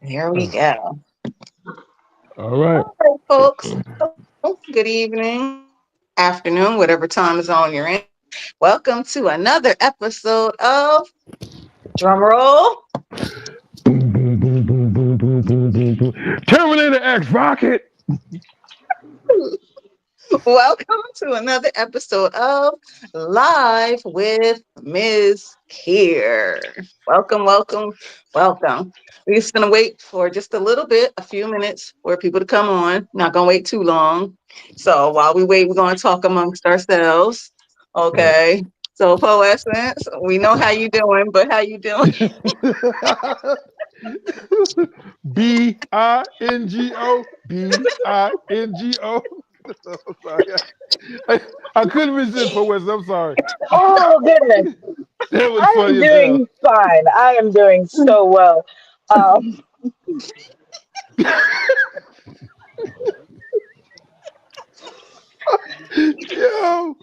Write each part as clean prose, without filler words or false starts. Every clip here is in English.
Here we go. All right. All right, folks. So, good evening, afternoon, whatever time zone you're in. Welcome to another episode of Drumroll. Boom, boom, boom, boom, boom, boom, boom, boom, boom. Terminator X Rocket. Welcome to another episode of Live with Ms. KIR. Welcome, welcome, welcome. We're just going to wait for just a little bit, a few minutes for people to come on. Not going to wait too long. So while we wait, we're going to talk amongst ourselves. Right. Okay. So Poessence, we know how you doing, but how you doing? Bingo. Bingo. I'm sorry. I couldn't resist for Wes. I'm sorry. Oh goodness, That was I am funny as hell. doing fine. I am doing so well. Um, Yo.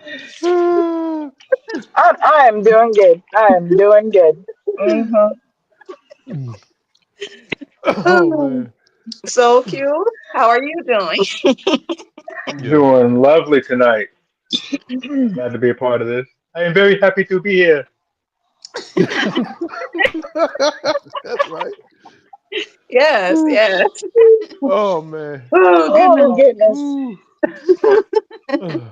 I am doing good. I am doing good. Hmm. Oh man. So cute. How are you doing? Yeah. Doing lovely tonight. Glad to be a part of this. I am very happy to be here. That's right. Yes, yes. Oh man. Oh, Oh goodness. goodness. Ooh. Uh,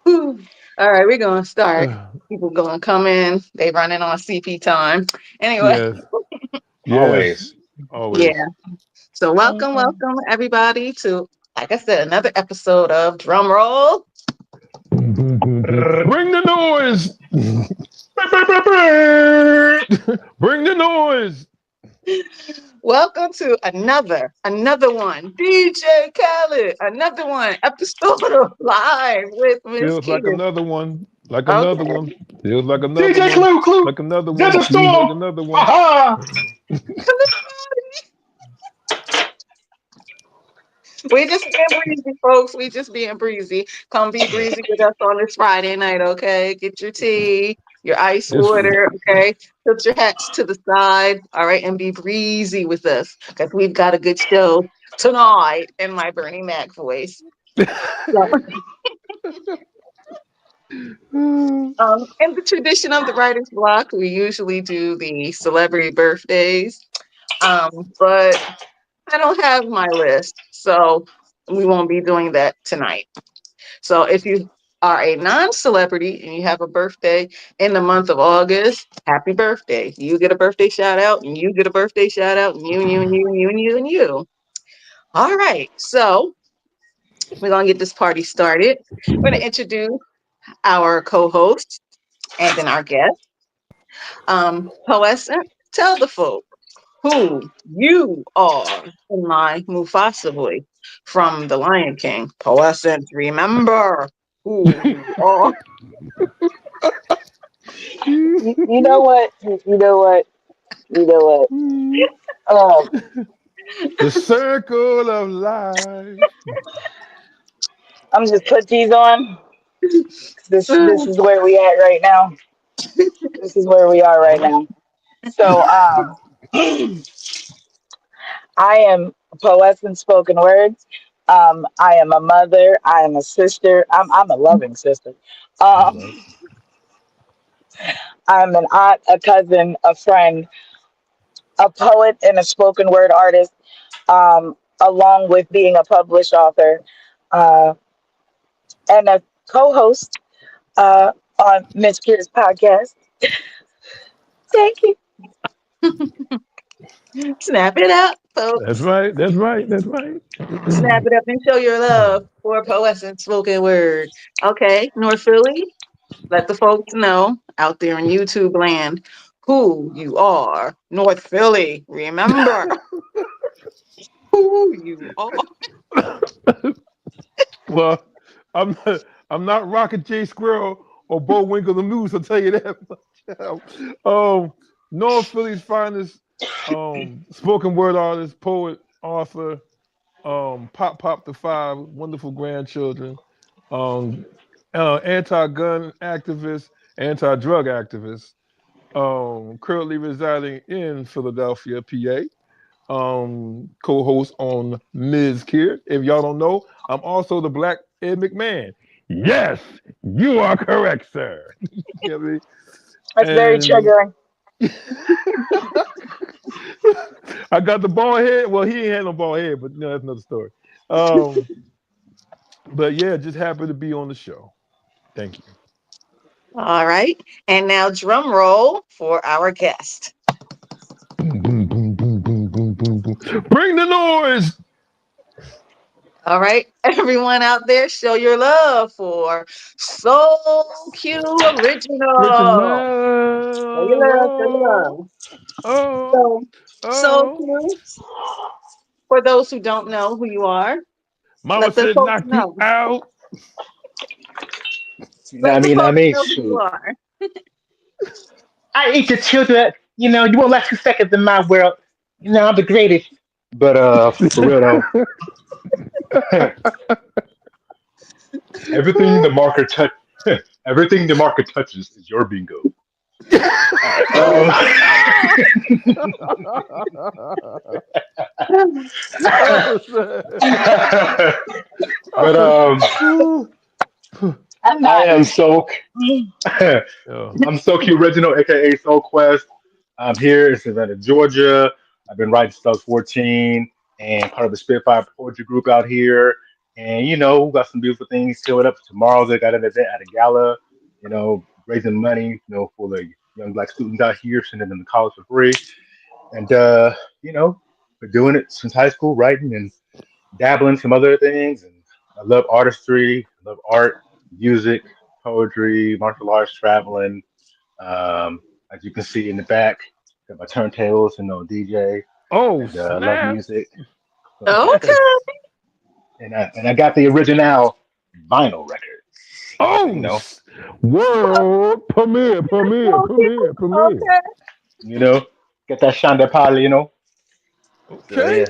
Whew. All right, we're gonna start. uh, People gonna come in. They running on CP time. Anyway, yes. Yes. Always. Always. yeah. So welcome, Mm-mm. welcome everybody to, like I said, another episode of Drum Roll. Boom, boom, boom, boom. Bring the noise. Bring the noise. Welcome to another one. DJ Khaled, another one. Episode of Live with Miss Feels like Kia. another one. Like another Okay. one. Feels like another DJ one. Clue, Like another one. Desert Feels like Storm. another one. Aha! We just being breezy, folks. We just being breezy. Come be Yeah. breezy with us on this Friday night, okay? Get your tea, your ice It's water, okay? Put your hats to the side, all right, and be breezy with us because we've got a good show tonight in my Bernie Mac voice. So, in the tradition of the writer's block, we usually do the celebrity birthdays, but I don't have my list, so we won't be doing that tonight. So if you are a non-celebrity and you have a birthday in the month of August, happy birthday. You get a birthday shout out and you get a birthday shout out and you and you and you and you and you and you. All right. So we're gonna get this party started. We're gonna introduce our co-host and then our guest. Poessence, tell the folk who you are in my Mufasa voice from The Lion King. Poessence, remember who you are. You know what? You know what? You know what? Um, the circle of life. I'm just put these on. This is where we at right now. This is where we are All right right. now. So I am a poet and spoken words. I am a mother. I am a sister. I'm a loving sister. All right. Um, I'm an aunt, a cousin, a friend, a poet, and a spoken word artist, along with being a published author uh, and a co-host on Mz KIR's podcast. Thank you. Snap it up, That's folks. right. That's right. That's right. Snap it up and show your love for poets and spoken word. Okay, North Philly, let the folks know out there in YouTube land who you are. North Philly, remember who you are. Well, I'm not, I'm not Rocket J Squirrel or Bo Winkle the Moose. I'll tell you that much. North Philly's finest spoken word artist, poet, author, Pop the Five, wonderful grandchildren, um, anti-gun activist, anti-drug activist, currently residing in Philadelphia, PA. co-host on Ms. KIR. If y'all don't know, I'm also the Black Ed McMahon. Yes, you are correct, sir. You know what I mean? That's very And triggering. I got the bald head. Well, he ain't had no bald head, but that's another story. Um, but yeah, just happy to be on the show. Thank you. All right. And now drum roll for our guest. Boom, boom, boom, boom, boom, boom, boom, boom. Bring the noise. All right. Everyone out there, show your love for Soul Q Original. Show your love, show your Oh, love. oh, So, Soul oh. Q, for those who don't know who you are, Mama let the said folks knock you know. out. You know what I Let the mean? I folks mean, know who you shoot. are. I eat your children. You won't last 2 seconds in my world. I'm the greatest. But for real though, everything the market touch, everything the market touches is your bingo. All right. Oh, shit. But I'm I not. am so Yeah. I'm so cute original, aka Soul Quest. I'm here in Savannah, Georgia. I've been writing since I was 14 and part of the Spitfire poetry group out here. And we got some beautiful things coming up tomorrow. They got an event at a gala, raising money, for the young black students out here, sending them to college for free. And been doing it since high school, writing and dabbling some other things. And I love artistry, I love art, music, poetry, martial arts, traveling. As you can see in the back, got my turntables and no DJ, Oh, and I love snap. music. So, Okay. and I got the original vinyl record. So, Oh, world premiere, premiere, Soul Q. premiere, premiere. Okay. you know, get that Shonda Paul. So Okay. yeah,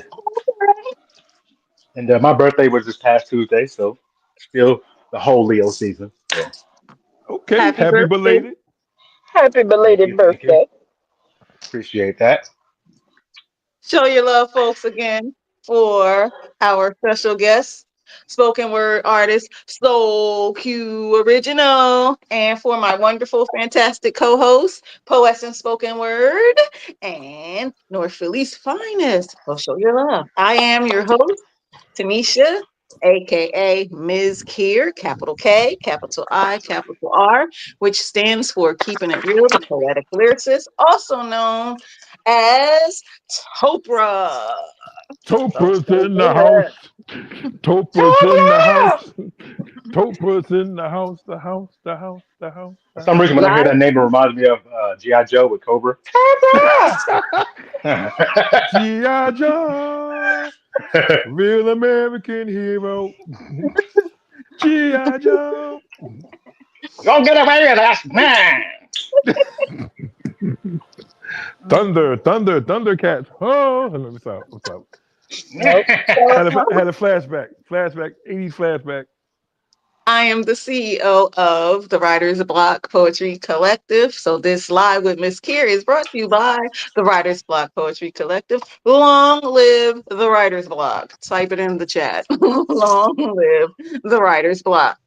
and my birthday was this past Tuesday, so still the whole Leo season. So Okay. Happy Happy birthday. belated. Happy thank you, belated thank you, birthday. appreciate that. Show your love, folks, again for our special guest, spoken word artist, Soul Q Original, and for my wonderful, fantastic co host, Poessence Spoken Word, and North Philly's finest. Well, show your love. I am your host, Tanisha. AKA Ms. KIR, capital K, capital I, capital R, which stands for Keeping It Real, the Poetic Lyricist, also known as Topra. So Topra's show in the your love. house. Topra's in the Topra! house. Topra's in the house. The house. The house. The house. For The some house. reason, when I hear Live. that name, it reminds me of GI Joe with Cobra. G.I. Joe, real American hero. G.I. Joe. Don't get away with us, man. Thunder, thunder, Thundercats. Oh, what's up? What's up? Nope. So, Had a flashback, flashback, 80s flashback. I am the CEO of the Writer's Block Poetry Collective. So this live with Miss Kira is brought to you by the Writer's Block Poetry Collective. Long live the Writer's Block. Type it in the chat. Long live the Writer's Block.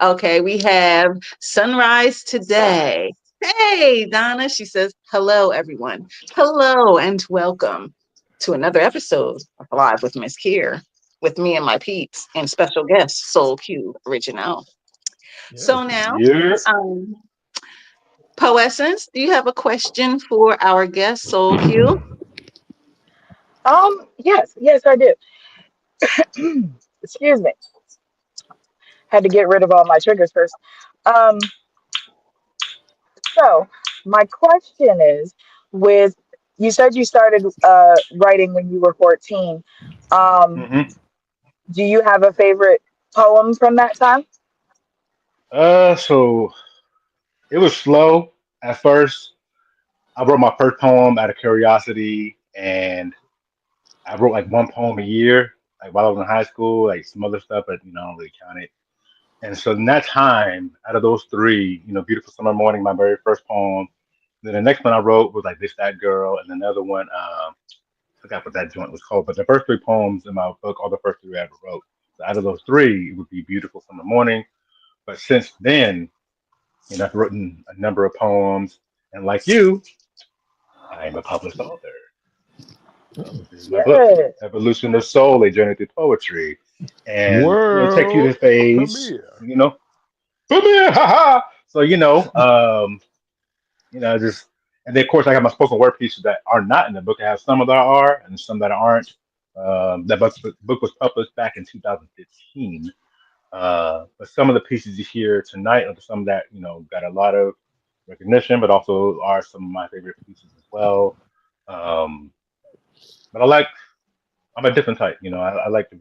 Okay, we have Sunrise Today. Hey, Donna. She says, hello, everyone. Hello and welcome to another episode of Live with Miss Kira with me and my peeps and special guest Soul Q Original. Yes. So now, Yeah. um, Poessence, do you have a question for our guest Soul Q? Yes, I do. Excuse me. Had to get rid of all my triggers first. Um, so my question is, with you said you started writing when you were 14. Um, hmm do you have a favorite poem from that time? So it was slow at first. I wrote my first poem out of curiosity, and I wrote like one poem a year, like while I was in high school, like some other stuff, but I don't really count it. And so in that time, out of those three, Beautiful Summer Morning, my very first poem. Then the next one I wrote was like This That Girl, and another one, forgot what that joint was called, but the first three poems in my book are the first three I ever wrote. So out of those three, it would be Beautiful Summer Morning. But since then, I've written a number of poems, and like you, I am a published author. This is my book, Yes. Evolution of Soul: A Journey Through Poetry, and it takes you to World phase, premiere. come here, ha ha. So just and then of course I have my spoken word pieces that are not in the book. I have some that are and some that aren't. That book was published back in 2015. But some of the pieces you hear tonight are some that got a lot of recognition, but also are some of my favorite pieces as well. Um, but I'm a different type. I like the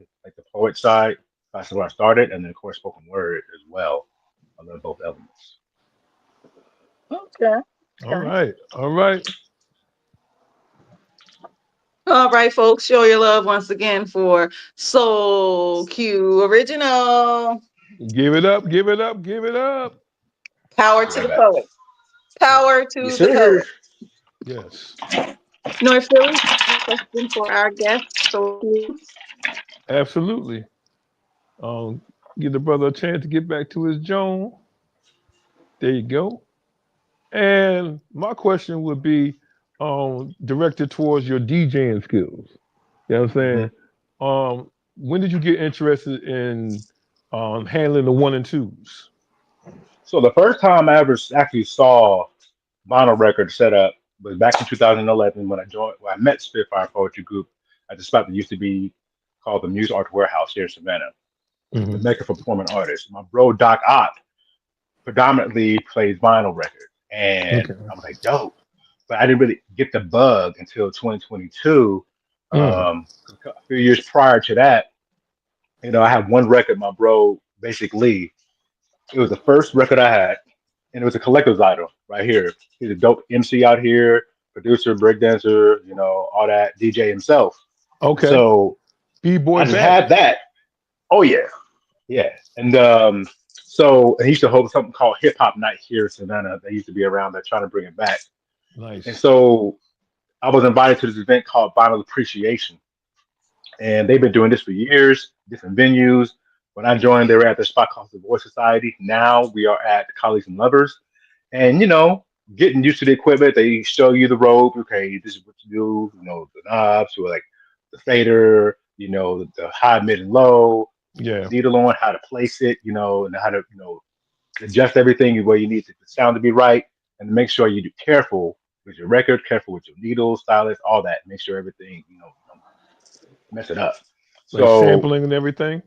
poet side. That's where I started, and then of course spoken word as well. I love both elements. Okay. All Okay. right. All right. All right, folks, show your love once again for Soul Q Original. Give it up. Give it up. Give it up. Power Be to right the back. poet. Yes. Power Yes, to the sir. poet. Yes. North Philly, any question for our guest, Soul Q? Absolutely. Um, Give the brother a chance to get back to his Joan. There you go. And my question would be directed towards your DJing skills. You know what I'm hmm saying? When did you get interested in handling the one and twos? So the first time I ever actually saw vinyl record set up was back in 2011 when I met Spitfire Poetry Group at the spot that used to be called the Muse Art Warehouse here in Savannah, the Hmm. Mecca for performing artists. My bro Doc Ott predominantly plays vinyl records, and Okay. I was like, dope. But I didn't really get the bug until 2022. Mm. A few years prior to that, I had one record, my bro, basically, it was the first record I had, and it was a collector's item right here. He's a dope MC out here, producer, breakdancer, all that, DJ himself. And Okay. so B-boy I just had badness. that. Oh yeah, yeah. And so he used to hold something called Hip Hop Night here in Savannah. They used to be around. They're trying to bring it back. And Nice. so I was invited to this event called Vinyl Appreciation, and they've been doing this for years, different venues. When I joined, they were at the spot called the Voice Society. Now we are at Colleagues and Lovers, and getting used to the equipment. They show you the rope. Okay, this is what you do. The knobs, or like the fader. The high, mid, and low. Put the Yeah. needle on, how to place it. And how to adjust everything where you need the sound to be right, and make sure you do careful with your record, careful with your needles, stylus, all that. Make sure everything don't mess it up. Like So sampling and everything.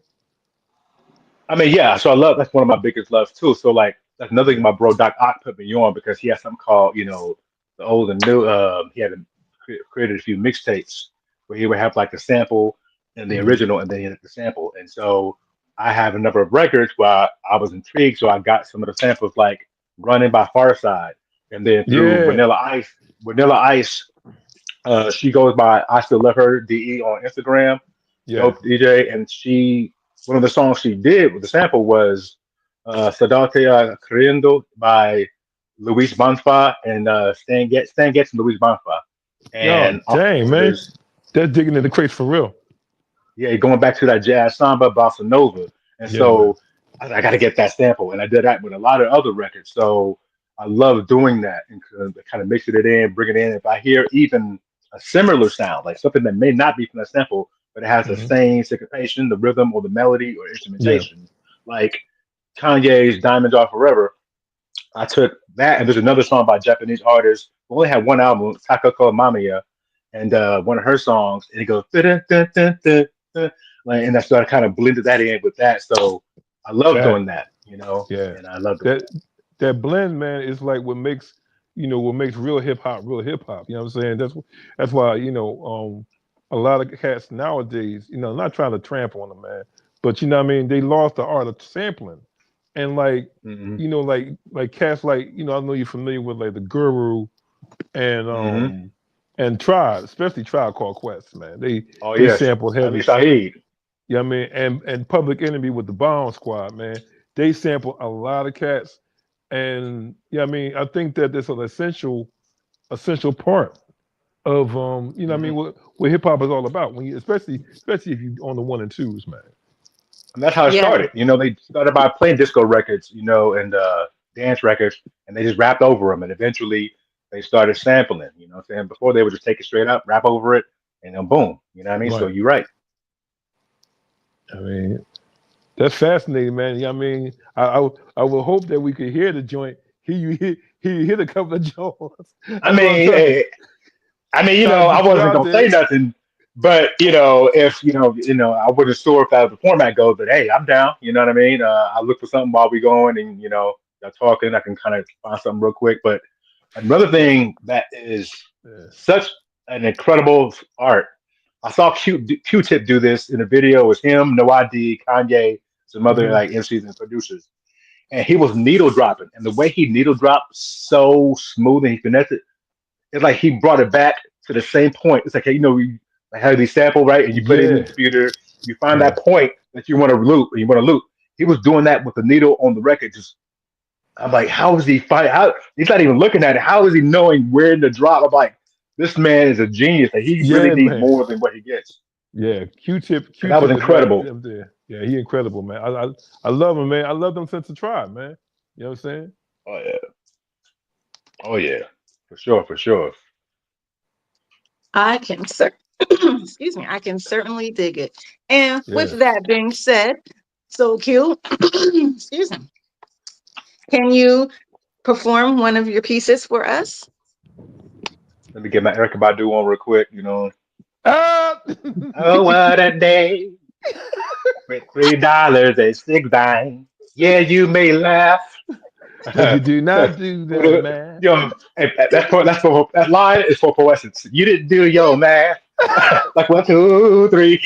I mean, yeah. So I love that's one of my biggest loves too. So like that's another thing Yeah. my bro Doc Ock put me on because he has something called the old and new. He had created a few mixtapes where he would have like the sample and the Hmm. original, and then he had the sample. And so I have a number of records where I was intrigued, so I got some of the samples like "Running" by Farside, and then through Yeah. Vanilla Ice. She goes by I Still Love Her DE on Instagram, Yeah. dope DJ, and one of the songs she did with the sample was Sadate Queriendo by Luis Bonfa and Stan Getz and Luis Bonfa. Oh, And dang, also man. there's They're digging in the crates for real. yeah, going back to that jazz samba bossa nova. And Yeah, man. so I got to get that sample, and I did that with a lot of other records. So I love doing that and kind of mixing it in, bringing it in. If I hear even a similar sound, like something that may not be from that sample, but it has the Hmm. same syncopation, the rhythm, or the melody or Yeah. instrumentation, like Kanye's "Diamonds Are Forever." I took that, and there's another song by a Japanese artist who only had one album, Takako Mamiya, and one of her songs, and it goes "Da, da, da, da, da," like, and that's so I kind of blended that in with that. So I love Fact. doing that, Yeah. and I love doing That that blend, man, is like what makes real hip hop real hip hop. You know what I'm saying? That's why a lot of cats nowadays, not trying to trample on them, man, but you know what I mean. They lost the art of sampling, and like that. like cats like I know you're familiar with like the Guru and Hmm. Tribe, especially Tribe Called Quest, man. They Oh they yes, sample Ali heavy. Saeed. You know what I mean? And Public Enemy with the Bomb Squad, man. They sample a lot of cats. And yeah, I mean, I think that that's an essential part of you know what I Hmm. mean what hip hop is all about when you especially if you on the one and twos, man. And that's how it Yeah. started. You know, they started by playing disco records, you know, and dance records, and they just rapped over them. And eventually they started sampling, you know what I'm saying? Before they would just take it straight up, rap over it, and then boom. You know what I mean? So Right. you're right. I mean, that's fascinating, man. Yeah, I mean, I will hope that we could hear the joint. He hit a couple of joints. I That's what I'm mean, trying you trying know, to I get you wasn't out gonna say there. nothing, but you know, if I wasn't sure if that was the format goes, but hey, I'm down. You know what I mean? I look for something while we going, and y'all talking. I can kind of find something real quick. But another Yeah, thing that is yeah. such an incredible art. I saw Q-Tip do this in a video. It was him, No ID, Kanye, some other Hmm. like MCs and producers, and he was needle dropping, and the way he needle dropped so smooth and he finessed it, it's like he brought it back to the same point. It's like, hey, you like have these sample right, and you put it in the Yeah, computer, you find yeah, that point that you want to loop, and you want to loop. He was doing that with the needle on the record. Just I'm like, how is he find? How he's not even looking at it? How is he knowing where to drop? I'm like, this man is a genius. Like, he really yeah, needs man. more than what he gets. Yeah, Q-Tip, Cause that was Q-Tip is right incredible. up there. Yeah, he incredible, man. I love him, man. I love him since the tribe, man. You know what I'm saying? Oh yeah, oh yeah, for sure, for sure. I can excuse me, I can certainly dig it. And with Yes. that being said, so Q, excuse me, can you perform one of your pieces for us? Let me get my Erica Badu on real quick. Ah! Oh, what a day with $3 and 6 dimes. Yeah, you may laugh. But you do not do that, man. Yo, that line is for Poessence. You didn't do your math. Like 1, 2, 3.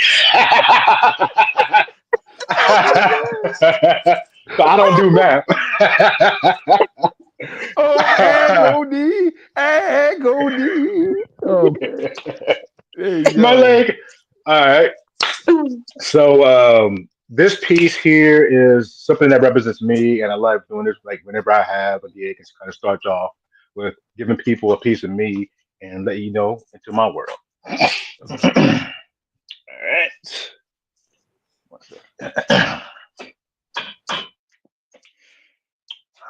Oh my gosh. So I don't do math. Oh, agony. Oh man. Hey My yo. leg. All right. So this piece here is something that represents me, and I love doing this. Like whenever I have a gig, it's kind of starts off with giving people a piece of me and let you know into my world. Okay. All right.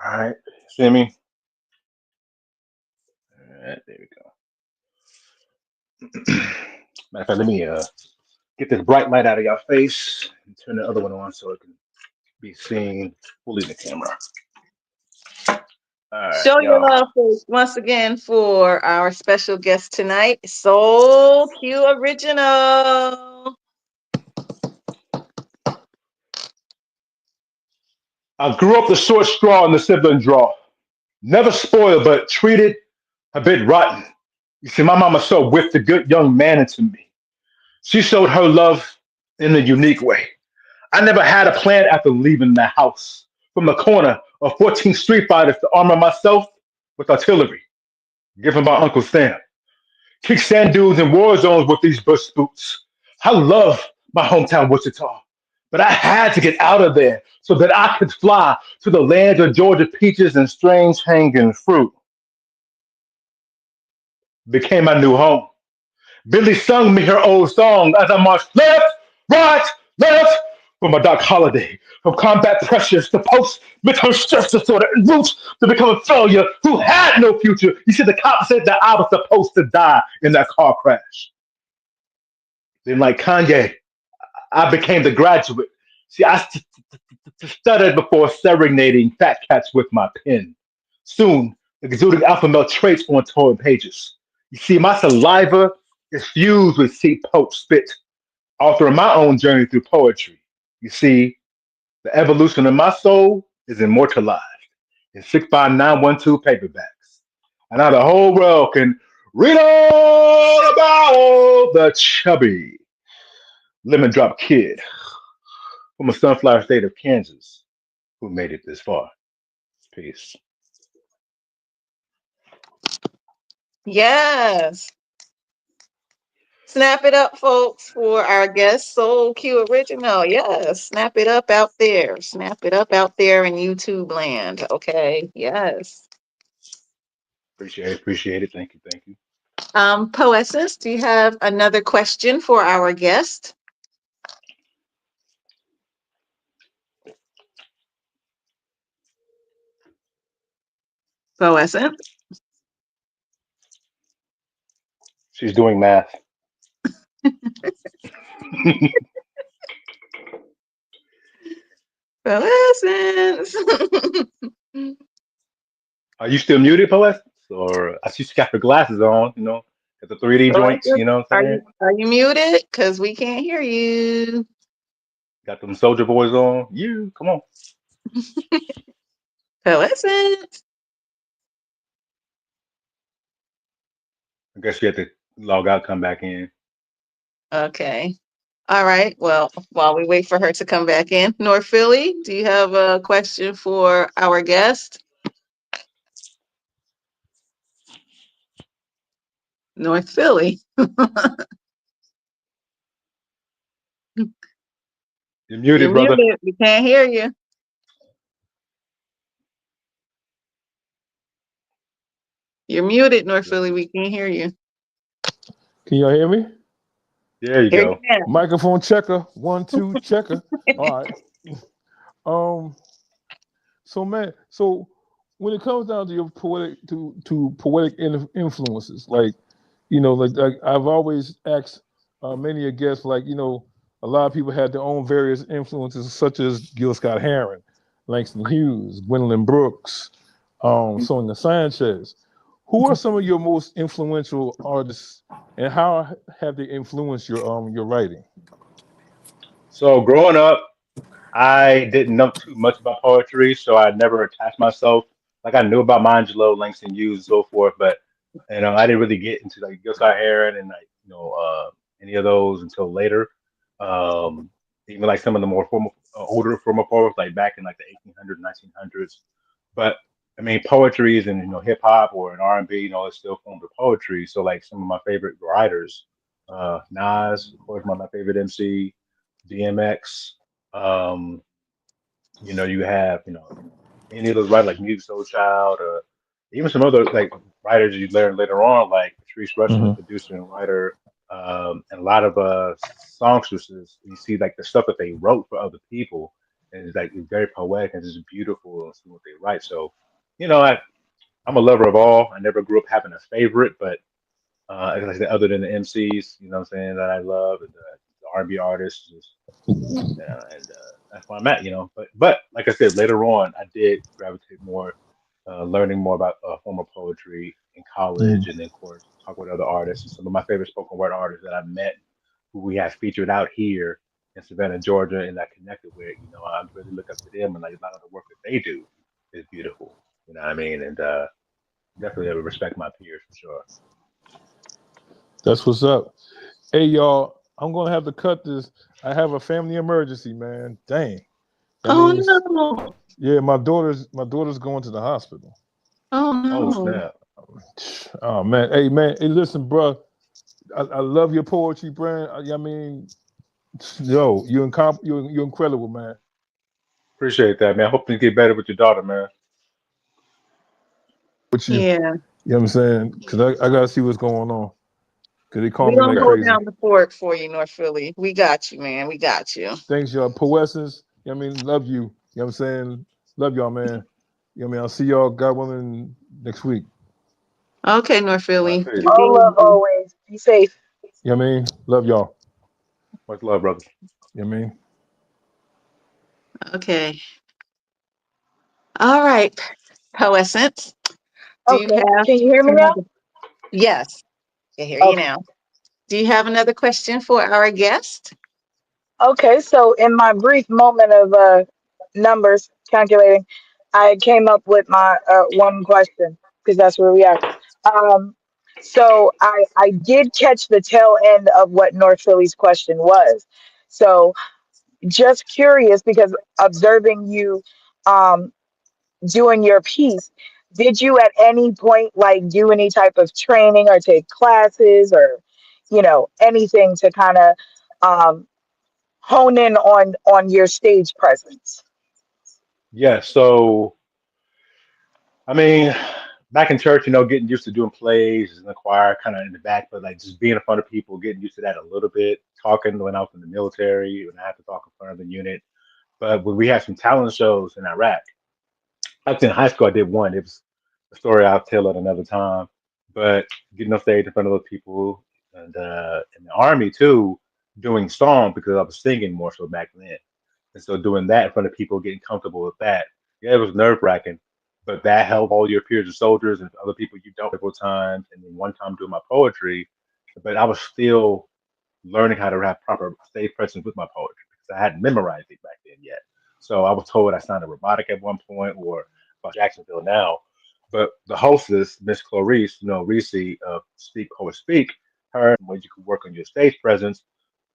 All right. See me? All right. There we go. Matter of fact, let me get this bright light out of your face and turn the other one on so it can be seen fully in the camera. All right, Show your y'all. love folks once again for our special guest tonight, Soul Q Original. I grew up the short straw in the sibling draw. Never spoiled, but treated a bit rotten. You see, my mama so whipped a good young man into me. She showed her love in a unique way. I never had a plan after leaving the house. From the corner of 14th Street Fighters to armor myself with artillery, given by Uncle Sam. Kick sand dunes in war zones with these bush boots. I love my hometown, Wichita, but I had to get out of there so that I could fly to the land of Georgia peaches and strange hanging fruit. Became my new home. Billy sung me her old song as I marched left, right, left for my dark holiday. From combat pressures to post midterm stress disorder and roots to become a failure who had no future. You see, the cop said that I was supposed to die in that car crash. Then, like Kanye, I became the graduate. See, stuttered before serenading fat cats with my pen. Soon, exuding alpha male traits on torn pages. You see, my saliva is fused with seed pope spit, authoring my own journey through poetry. You see, the evolution of my soul is immortalized in 65912 paperbacks. And now the whole world can read all about the chubby lemon drop kid from a sunflower state of Kansas who made it this far. Peace. Yes. Snap it up, folks, for our guest, Soul Q Original. Yes. Snap it up out there. Snap it up out there in YouTube land. Okay. Yes. Appreciate it. Appreciate it. Thank you. Thank you. Poessence, do you have another question for our guest? Poessence. She's doing math. Poessence. Are you still muted, Poet? Or I see she got her glasses on, got the 3D joints, you know what I'm saying? Are you muted? Because we can't hear you. Got them soldier boys on. You, come on. Poessence. I guess you have to log out, come back in. Okay. All right. Well, while we wait for her to come back in, North Philly, do you have a question for our guest? North Philly. You're You're muted, brother. muted. We can't hear you. You're muted, North Philly. We can't hear you. Can y'all hear me? There you Hear you go. now. Microphone checker, 1 2 checker. All right. Um. So man, so when it comes down to your poetic to poetic influences, like like I've always asked many a guest, like a lot of people had their own various influences, such as Gil Scott Heron, Langston Hughes, Gwendolyn Brooks, Sonia Sanchez. Who are some of your most influential artists, and how have they influenced your writing? So growing up, I didn't know too much about poetry, so I never attached myself. Like I knew about Mangelo, Langston Hughes, and so forth, but I didn't really get into like Gil Scott Heron and like any of those until later. Um, Even like some of the more formal, older formal poets, like back in like the 1800s, 1900s. But I mean, poetry and hip hop or an R&B, it's still forms of poetry. So like some of my favorite writers, Nas, of course, my favorite MC, DMX. Um, you have, any of those writers like Music Soul Child, or even some other like writers you learn later on, like Patrice Rushen, the Hmm. producer and writer, and a lot of songstresses. You see like the stuff that they wrote for other people, and it's very poetic and just beautiful and see what they write. So, I'm a lover of all. I never grew up having a favorite, but like I said, other than the MCs, you know what I'm saying, that I love, and the R&B artists, and that's where I'm at, But like I said, later on, I did gravitate more, learning more about formal poetry in college, and then of course talk with other artists and some of my favorite spoken word artists that I met, who we have featured out here in Savannah, Georgia, and I connected with. I really look up to them, and like a lot of the work that they do is beautiful. You know what I mean? And definitely I would respect my peers for sure. That's what's up. Hey y'all, I'm gonna have to cut this. I have a family emergency, man. Dang. That Oh means no. yeah, my daughter's going to the hospital. Oh Oh no. snap! Oh man, hey, listen, bro. I love your poetry, Brand. I mean, yo, you're incredible, man. Appreciate that, man. I hope you get better with your daughter, man. With you, Yeah. you know what I'm saying? Because I gotta see what's going on. Because they call We're me gonna like Okay. hold crazy. down the fort for you, North Philly. We got you, man. We got you. Thanks, y'all. Poessence. You know what I mean, love you. You know what I'm saying? Love y'all, man. You know what I mean? I'll see y'all, God willing, next week. Okay, North All right, Philly. peace. You be All love easy. always. Be safe. You know what I mean? Love y'all. Much love, brother. You know what I mean? Okay. All right. Poessence. Do you Okay. have Can you hear me now? another? Yes, I hear you Okay. now. Do you have another question for our guest? Okay. So in my brief moment of numbers calculating, I came up with my one question because that's where we are. Um, so I did catch the tail end of what North Philly's question was. So just curious because observing you um, doing your piece, did you at any point like do any type of training or take classes or anything to kind of um, hone in on your stage presence? Yeah. So I mean, back in church, getting used to doing plays in the choir, kind of in the back, but like just being in front of people, getting used to that a little bit. Talking when I was in the military, when I had to talk in front of the unit. But when we had some talent shows in Iraq, actually in high school, I did one. It was a story I'll tell at another time. But getting on stage in front of those people, and in the army too, doing song because I was singing more so back then. And so doing that in front of people, getting comfortable with that, yeah, it was nerve wracking. But that helped all your peers and soldiers and other people you don't several times. And then one time doing my poetry, but I was still learning how to have proper stage presence with my poetry because I hadn't memorized it back then yet. So I was told I sounded robotic at one point or about Jacksonville now. But the hostess, Miss Clarice, Reese of Speak Poet Speak, her ways you can work on your stage presence,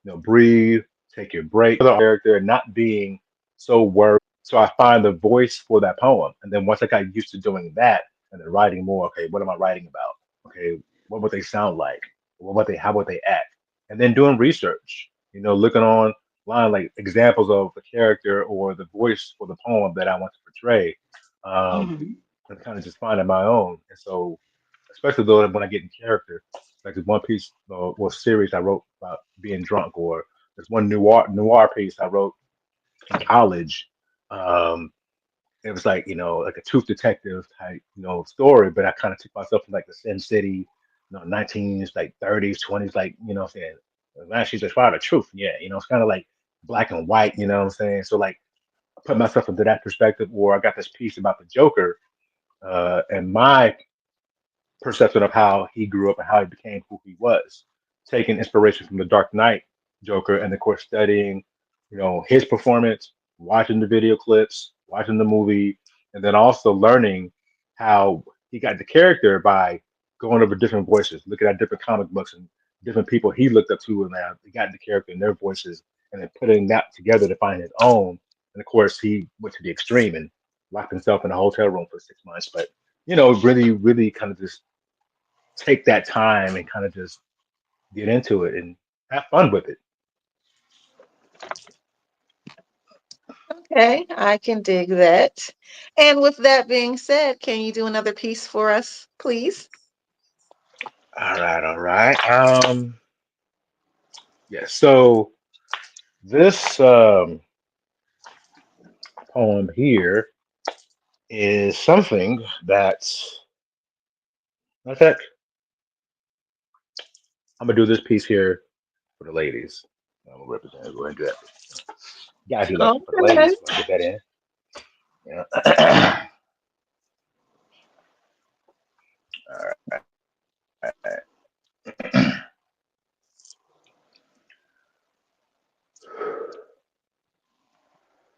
breathe, take your break, the character, and not being so worried. So I find the voice for that poem. And then once I got used to doing that and then writing more, okay, what am I writing about? Okay, what would they sound like? How would they act? And then doing research, looking online like examples of the character or the voice for the poem that I want to portray. Um, Mhm. and kind of just finding my own. And so, especially though when I get in character, like this one piece or series I wrote about being drunk, or there's one noir piece I wrote in college. Um, it was like like a truth detective type story, but I kind of took myself from like the Sin City, 19s, like 30s, 20s, like what I'm saying. Man, she's just find the truth. Yeah, it's kind of like black and white. You know what I'm saying? So like I put myself into that perspective, or I got this piece about the Joker and my perception of how he grew up and how he became who he was, taking inspiration from the Dark Knight Joker, and of course studying, his performance, watching the video clips, watching the movie, and then also learning how he got the character by going over different voices, looking at different comic books and different people he looked up to, and now he got the character and their voices, and then putting that together to find his own. And of course, he went to the extreme and locked himself in a hotel room for 6 months. But really, really kind of just take that time and kind of just get into it and have fun with it. Okay, I can dig that. And with that being said, can you do another piece for us, please? All right, all right. Yeah. So this poem here is something that's. In fact, I'm gonna do this piece here for the ladies. I'm gonna represent. Go ahead and do that. Gotta do like for the Okay. ladies. So I get that in. Yeah. All right.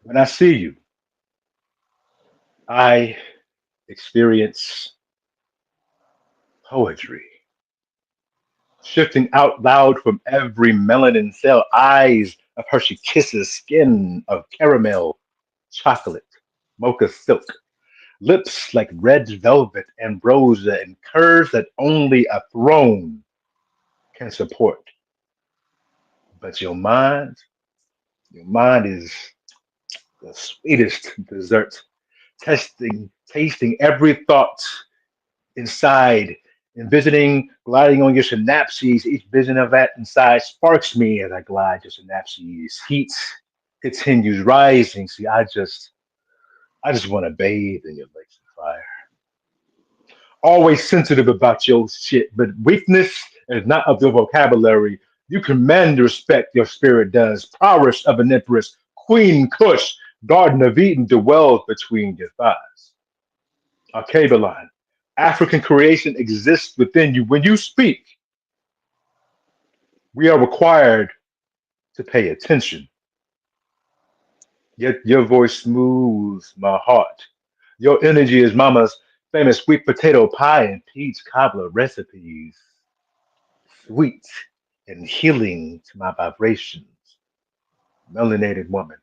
When I see you, I experience poetry shifting out loud from every melanin cell, eyes of Hershey kisses, skin of caramel, chocolate, mocha silk, lips like red velvet, ambrosia, and curves that only a throne can support. But your mind is the sweetest dessert, tasting every thought inside, envisioning gliding on your synapses. Each vision of that inside sparks me as I glide your synapses. Heat continues rising. See, I just want to bathe in your lakes of fire. Always sensitive about your shit, but weakness is not of your vocabulary. You command the respect your spirit does. Prowess of an empress, Queen Kush, Garden of Eden dwells between your thighs. Arcabalon, African creation exists within you. When you speak, we are required to pay attention. Yet your voice smooths my heart. Your energy is mama's famous sweet potato pie and peach cobbler recipes. Sweet and healing to my vibrations. Melanated woman,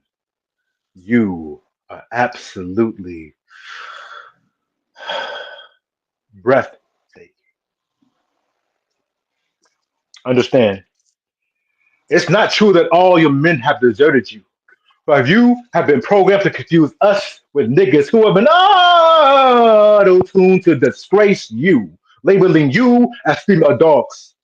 you are absolutely breathtaking. Understand, it's not true that all your men have deserted you. But you have been programmed to confuse us with niggas who have been. auto tune to disgrace you, labeling you as female dogs.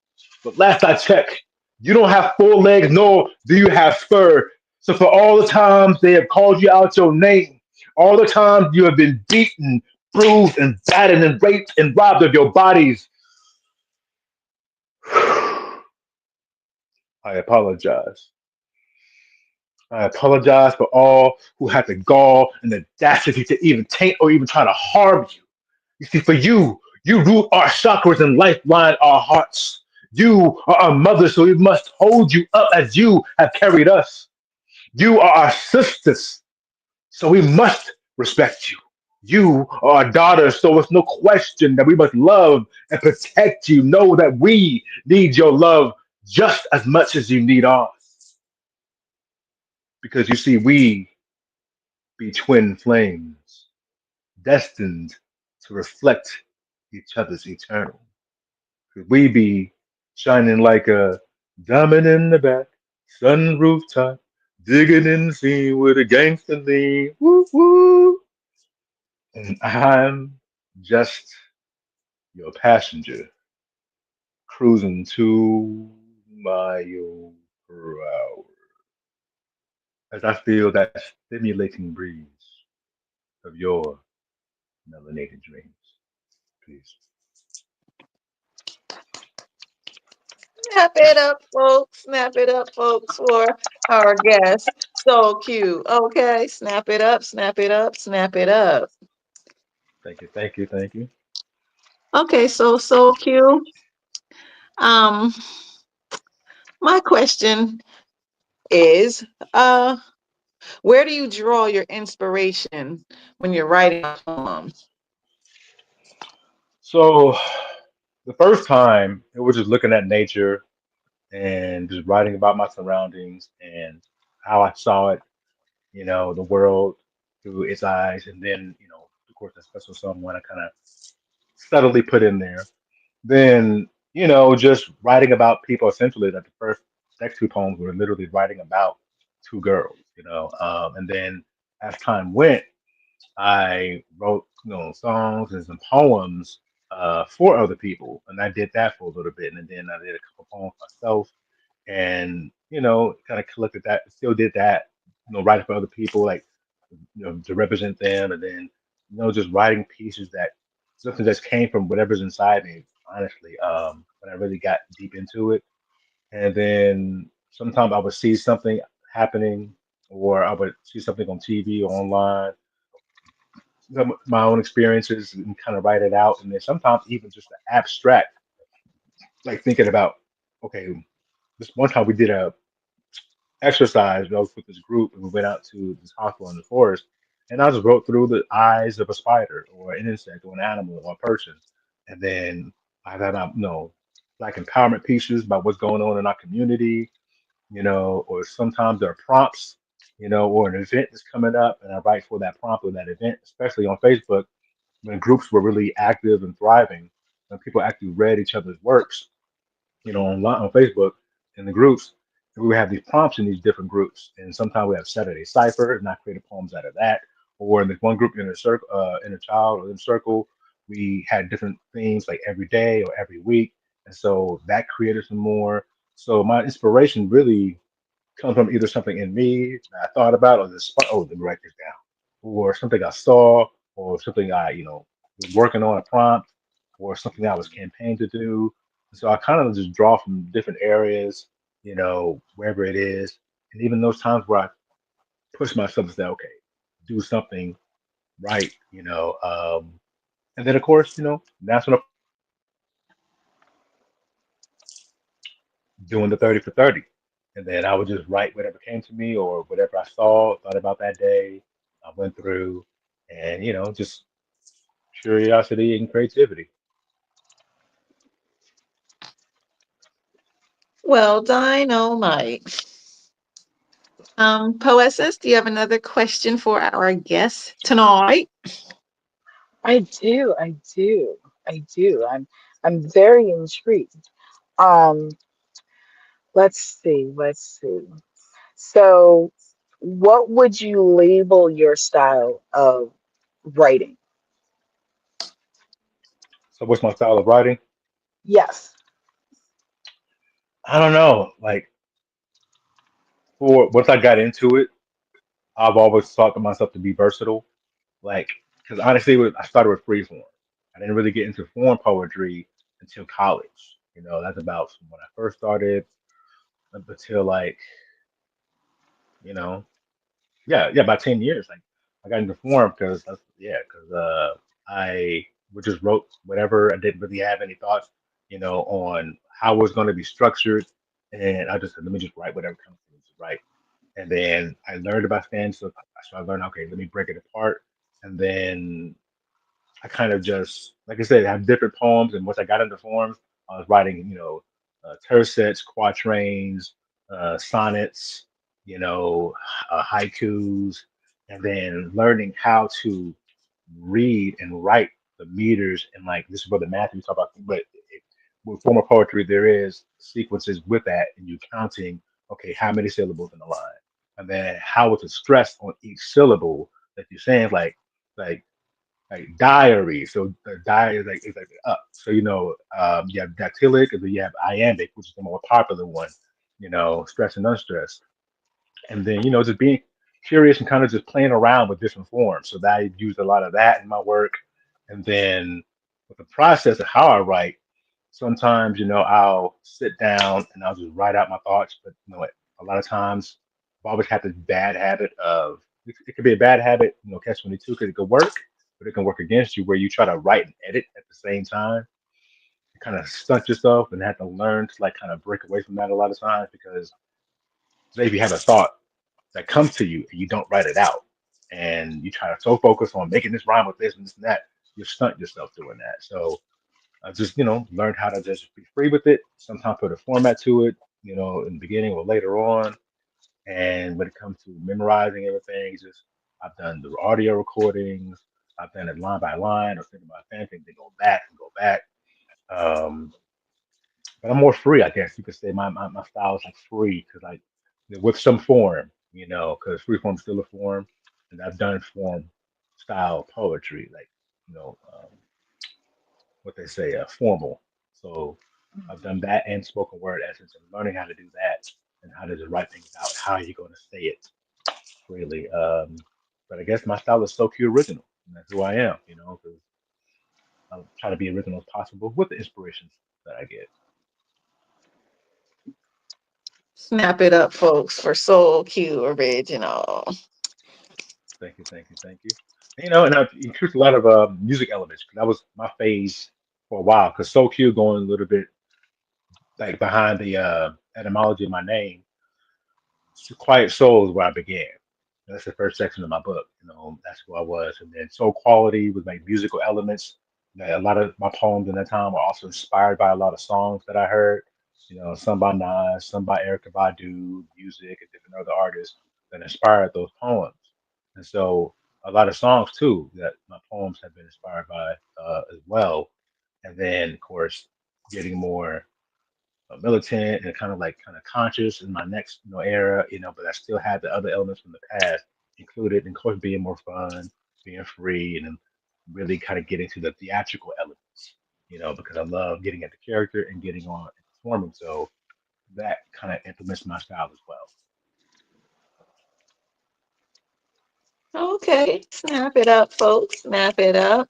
But last I checked, you don't have four legs nor do you have fur. So for all the times they have called you out your name, all the times you have been beaten, bruised, and battered and raped and robbed of your bodies, I apologize. I apologize for all who had the gall and the audacity to even taint or even try to harm you. You see, for you, you root our chakras and lifeline our hearts. You are our mother, so we must hold you up as you have carried us. You are our sisters, so we must respect you. You are our daughters, so it's no question that we must love and protect you. Know that we need your love just as much as you need ours. Because you see, we be twin flames, destined to reflect each other's eternal. Could we be shining like a diamond in the back, sunroof top, digging in the scene with a gangster lean. Woo woo. And I'm just your passenger, cruising 2 miles per hour as I feel that stimulating breeze of your melanated dreams. Peace. Snap it up, folks. Snap it up, folks, for our guest. So cute. Okay, snap it up, snap it up, snap it up. Thank you, thank you, thank you. Okay, so cute. Um, my question is, where do you draw your inspiration when you're writing a poem? So the first time it was just looking at nature and just writing about my surroundings and how I saw it, the world through its eyes, and then, of course, that special someone I kind of subtly put in there. Then, just writing about people essentially. That the first next two poems were literally writing about two girls, and then as time went, I wrote, songs and some poems for other people, and I did that for a little bit, and then I did a couple poems myself, and kind of collected that, still did that, writing for other people, like to represent them, and then just writing pieces that something that came from whatever's inside me. Honestly, when I really got deep into it, and then sometimes I would see something happening, or I would see something on TV or online, my own experiences, and kind of write it out, and then sometimes even just the abstract, like thinking about, okay, this one time we did a exercise. I was with this group, and we went out to this hospital in the forest, and I just wrote through the eyes of a spider or an insect or an animal or a person, and then I had my, like empowerment pieces about what's going on in our community, or sometimes there are prompts, or an event that's coming up, and I write for that prompt or that event, especially on Facebook when groups were really active and thriving, when people actually read each other's works, online on Facebook in the groups. And we would have these prompts in these different groups, and sometimes we have Saturday Cipher, and I created poems out of that. Or in this one group, in a circle, in a child or in a circle, we had different themes like every day or every week, and so that created some more. So my inspiration really comes from either something in me that I thought about, or this, oh, let me write this down, or something I saw, or something I, was working on a prompt, or something I was campaigning to do. So I kind of just draw from different areas, wherever it is, and even those times where I push myself to say, okay, do something right, and then of course, that's when I doing the 30 for 30. And then I would just write whatever came to me or whatever I saw, thought about that day, I went through, and, just curiosity and creativity. Well, dynamite. Poesis, do you have another question for our guest tonight? I do, I do, I do. I'm very intrigued. Um, let's see. So, what would you label your style of writing? So what's my style of writing? Yes. I don't know. Like for once I got into it, I've always thought to myself to be versatile. Like, because honestly, I started with free form. I didn't really get into form poetry until college. That's about from when I first started up until like, you know, yeah, about 10 years. Like, I got into form because I just wrote whatever. I didn't really have any thoughts, on how it was going to be structured, and I just said, let me just write whatever comes to me to write. And then I learned about stanza, so I learned, okay, let me break it apart, and then I kind of just, like I said, have different poems. And once I got into forms, I was writing, tercets, quatrains, sonnets, haikus, and then learning how to read and write the meters. And like this is what the math we talk about, but with formal poetry, there is sequences with that, and you counting, okay, how many syllables in the line, and then how is it stressed on each syllable that you're saying, like diary. So the diary is like up. So you have dactylic, and then you have iambic, which is the more popular one. Stress and unstressed, and then just being curious and kind of just playing around with different forms. So that I used a lot of that in my work, and then with the process of how I write, sometimes I'll sit down and I'll just write out my thoughts. But a lot of times I've always had this bad habit of it could be a bad habit, catch 22 because it could work, but it can work against you where you try to write and edit at the same time. You kind of stunt yourself and have to learn to like kind of break away from that a lot of times because say if you have a thought that comes to you and you don't write it out and you try to so focus on making this rhyme with this and this and that, you stunt yourself doing that. So I just, learned how to just be free with it, sometimes put a format to it, in the beginning or later on. And when it comes to memorizing everything, just I've done the audio recordings, I've done it line by line or thinking about anything, then go back and go back. Um, but I'm more free, I guess you could say. My style is like free because like with some form, because free form is still a form, and I've done form style poetry, like what they say, formal. So I've done that and spoken word essence and learning how to do that and how to just write things out, how you're going to say it freely. But I guess my style is so cute original, and that's who I am, because I try to be original as possible with the inspirations that I get. Snap it up, folks, for Soul Q Original. Thank you, thank you, thank you. And I've increased a lot of music elements because that was my phase for a while. Because So Q going a little bit like behind the etymology of my name, Quiet Soul is where I began. That's the first section of my book. That's who I was. And then Soul Quality was like musical elements. A lot of my poems in that time were also inspired by a lot of songs that I heard. Some by Nas, some by Erica Badu, music, and different other artists that inspired those poems. And so a lot of songs too that my poems have been inspired by as well. And then, of course, getting more militant and kind of conscious in my next era, but I still had the other elements from the past included, and of course being more fun, being free, and then really kind of getting to the theatrical elements, because I love getting at the character and getting on and performing. So that kind of implements my style as well. Okay, snap it up, folks. Snap it up.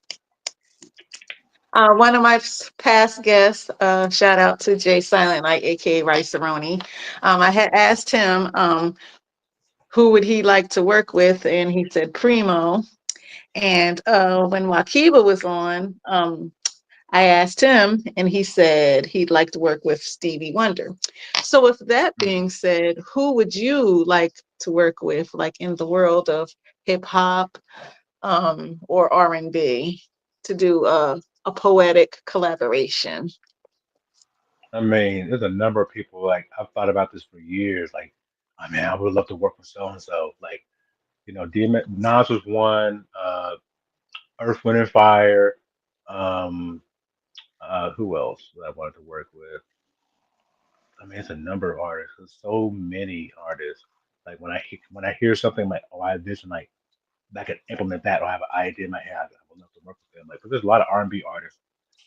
One of my past guests, shout out to Jay Silent Night, aka Rice Aroni. I had asked him who would he like to work with, and he said Primo. And when Wakiba was on, I asked him, and he said he'd like to work with Stevie Wonder. So, with that Mhm. being said, who would you like to work with, like in the world of hip hop or R&B, to do a poetic collaboration? I mean, there's a number of people like I've thought about this for years. Like, I mean, I would love to work with so and so. Like, Nas was one. Earth, Wind, and Fire. Um, who else that I wanted to work with? I mean, it's a number of artists. There's so many artists. Like when I hear something like, oh, I have this and like I could implement that, or I have an idea in my head, I would love to work with them. Like, but there's a lot of R&B artists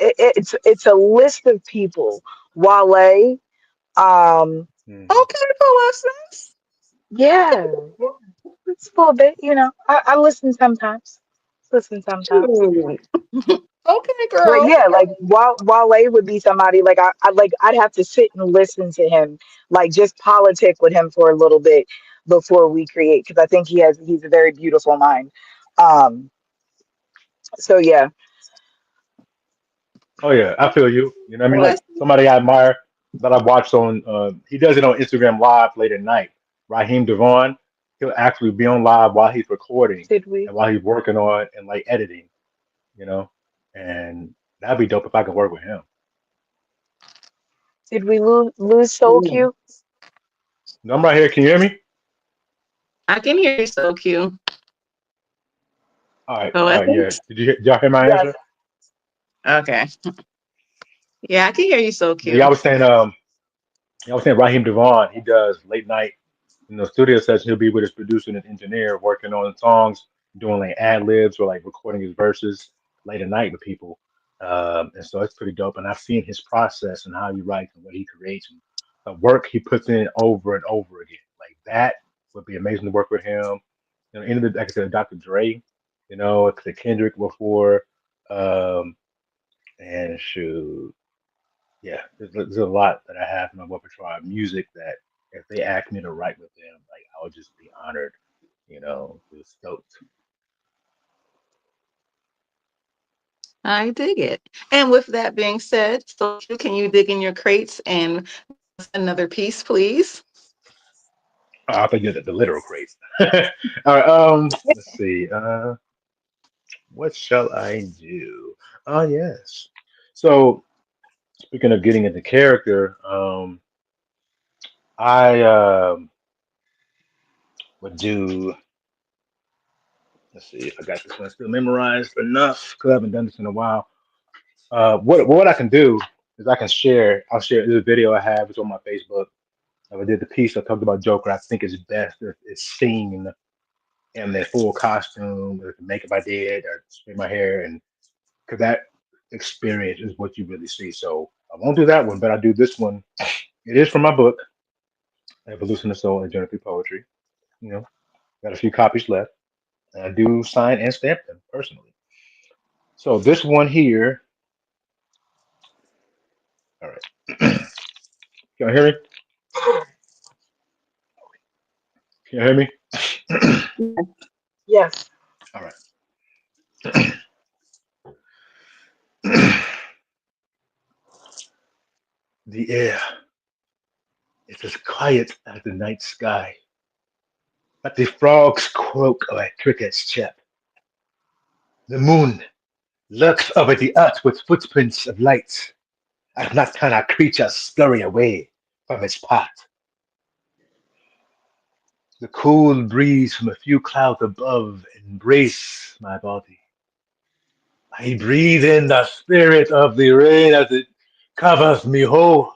it's a list of people. Wale, um, Hmm. Okay, Poessence. yeah, yeah, it's a little bit, I listen sometimes. Listen sometimes. Shoot. Okay, But girl. yeah, like Wale would be somebody like I'd have to sit and listen to him, like just politic with him for a little bit before we create, because I think he's a very beautiful mind. Um, so yeah, Oh yeah, I feel you. You know what I mean? Like Poessence. somebody I admire that I watched on. He does it on Instagram Live late at night. Raheem Devon. He'll actually be on live while he's recording did we and while he's working on and like editing. You know, and that'd be dope if I could work with him. did we lose Soul Mm. Q? No, I'm right here. Can you hear me? I can hear you so cute. All right, yeah. Poessence. Did y'all hear my Yes. answer? Okay. Yeah, I can hear you so Yeah, y'all cute. was saying y'all was saying Raheem Devon. He does late night studio session. He'll be with his producer and his engineer working on songs, doing like ad libs or like recording his verses late at night with people. And so it's pretty dope. And I've seen his process and how he writes and what he creates and the work he puts in over and over again. Like that would be amazing to work with him. You know, into the like I said, Dr. Dre, to Kendrick before, um, and shoot, yeah, there's a lot that I have in my repertoire of music that if they ask me to write with them, like I would just be honored, just stoked. I dig it. And with that being said, so cute, can you dig in your crates and another piece, please? I think the literal craze. All right, let's see. What shall I do? Oh yes. So speaking of getting into character, I would do. Let's see if I got this one still memorized enough because I haven't done this in a while. What I can do is I can share. I'll share this video I have. It's on my Facebook. I did the piece I talked about Joker. I think it's best if it's seen in their full costume, or the makeup I did, or spray my hair, and because that experience is what you really see. So I won't do that one, but I do this one. It is from my book, Evolution of Soul and Journey Through Poetry. You know, got a few copies left, and I do sign and stamp them personally. So this one here. All right, can you hear me? Can you hear me? Yes. All right. The air is as quiet as the night sky, but the frogs croak like crickets chirp. The moon lurks over the earth with footprints of light, as nocturnal creatures scurry away from its path. The cool breeze from a few clouds above embrace my body. I breathe in the spirit of the rain as it covers me whole.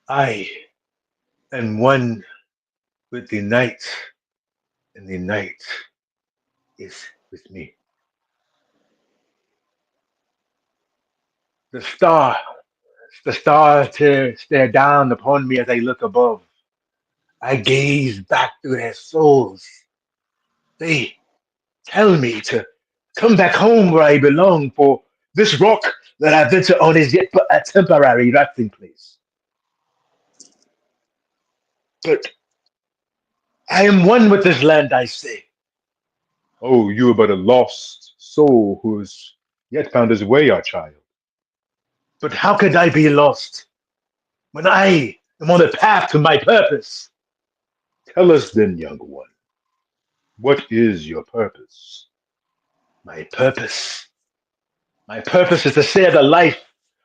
I am one with the night, and the night is with me. The star, the stars stare down upon me as I look above. I gaze back through their souls. They tell me to come back home where I belong, for this rock that I venture on is yet but a temporary resting place. But I am one with this land, I say. Oh, you are but a lost soul who has yet found his way, our child. But how could I be lost when I am on the path to my purpose? Tell us then, young one, what is your purpose? My purpose. My purpose is to share the life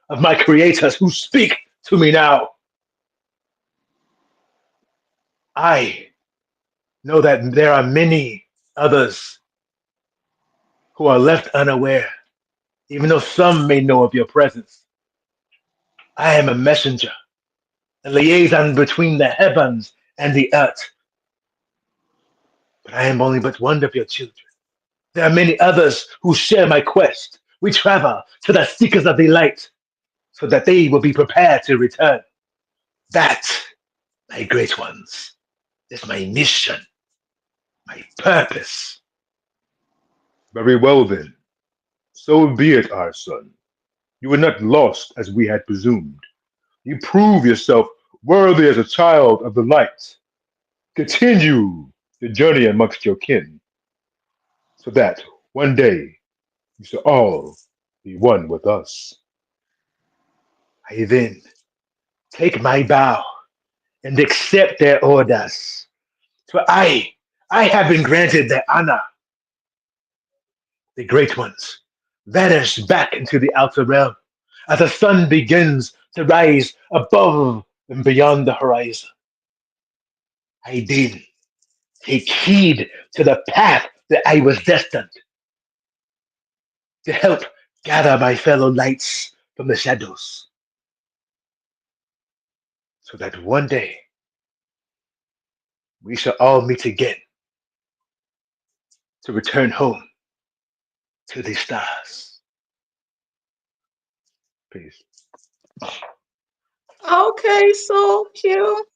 of my creators who speak to me now. I know that there are many others who are left unaware, even though some may know of your presence. I am a messenger, a liaison between the heavens and the earth, but I am only but one of your children. There are many others who share my quest, We travel to the seekers of the light so that they will be prepared to return. That, my great ones, is my mission, my purpose. Very well then. So be it, our son. You were not lost as we had presumed. You prove yourself worthy as a child of the light. Continue the journey amongst your kin, so that one day you shall all be one with us. I then take my bow and accept their orders. For I have been granted the honor, the great ones, vanish back into the outer realm as the sun begins to rise above and beyond the horizon. I then take heed to the path that I was destined to help gather my fellow lights from the shadows, so that one day we shall all meet again to return home to the stars. Peace. Okay, so cute.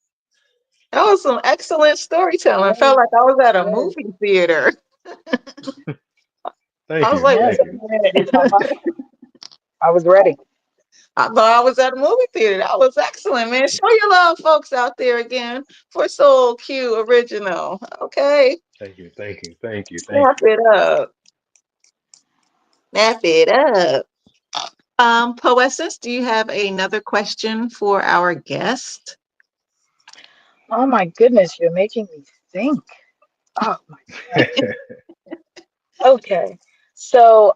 That was some excellent storytelling. I felt Yes, like I was at a yes, movie theater. I Thank was you. like, yes. Thank you. I was ready. I thought I was at a movie theater. That was excellent, man. Show your love, folks out there again for Soul Q Original. Okay, Thank you. Thank you. Thank you. Thank snap you. it up. Snap it up. Poessence, do you have another question for our guest? Oh my goodness, you're making me think. Oh my God. Okay. So,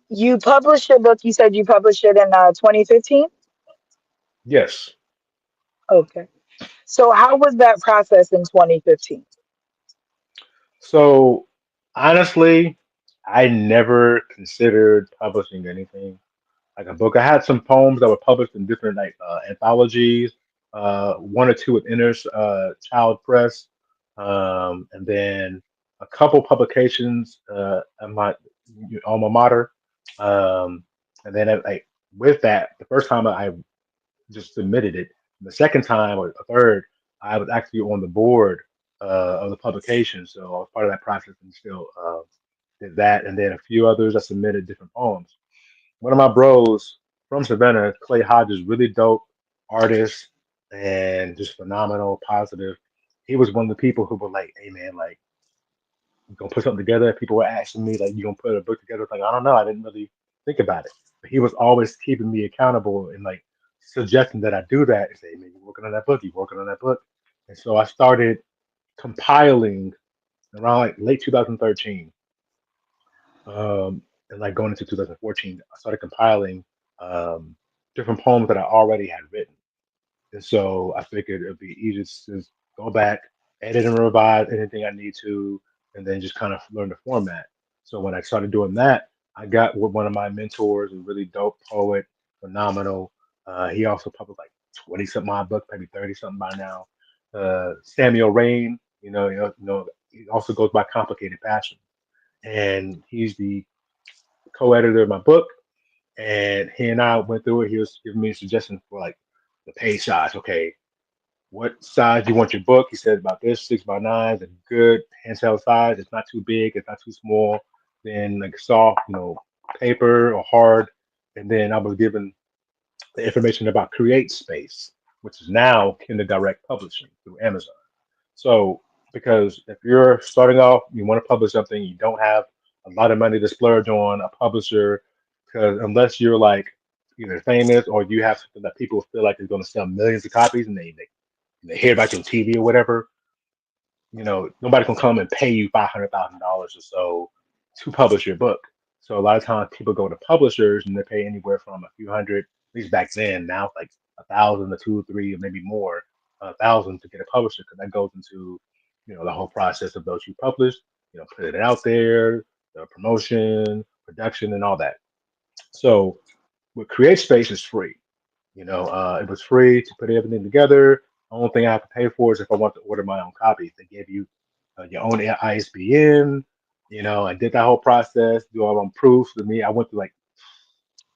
you published your book. You said you published it in 2015. Yes. Okay. So, how was that process in 2015? So honestly, I never considered publishing anything like a book. I had some poems that were published in different like anthologies, one or two with Inner Child Press, and then a couple publications at my alma mater. Um, and then like with that, the first time I just submitted it. The second time or a third, I was actually on the board of the publication, so I was part of that process and still did that. And then a few others, I submitted different poems. One of my bros from Savannah, Clay Hodges, really dope artist and just phenomenal, positive. He was one of the people who were like, "Hey man, like you gonna put something together?" People were asking me like, "You gonna put a book together?" Like, I don't know. I didn't really think about it. But he was always keeping me accountable and like suggesting that I do that and say, "Man, you're working on that book. You're working on that book." And so I started compiling around like late 2013, and like going into 2014. I started compiling um, different poems that I already had written. And so I figured it would be easy to just go back, edit and revise anything I need to, and then just kind of learn the format. So when I started doing that, I got with one of my mentors, a really dope poet, phenomenal. He also published like 20 something odd books, maybe 30 something by now. Samuel Rain, he also goes by Complicated Passion. And he's the co-editor of my book. And he and I went through it. He was giving me suggestions for like the page size. Okay, what size do you want your book? He said about this 6 by 9 is a good handheld size. It's not too big. It's not too small. Then like soft, paper or hard. And then I was given the information about Create Space, which is now Kindle Direct Publishing through Amazon. So because if you're starting off, you want to publish something, you don't have a lot of money to splurge on a publisher, because unless you're like either famous or you have something that people feel like is going to sell millions of copies and they hear about you on TV or whatever, nobody can come and pay you $500,000 or so to publish your book. So a lot of times people go to publishers and they pay anywhere from a few hundred, at least back then. Now it's like 1,000 or two, three, or maybe more, 1,000 to get a publisher because that goes into, the whole process of those you publish, putting it out there, the promotion, production, and all that. So with Create Space is free. It was free to put everything together. Only thing I have to pay for is if I want to order my own copies. They give you your own ISBN. I did that whole process, do all my proofs. To me, I went through like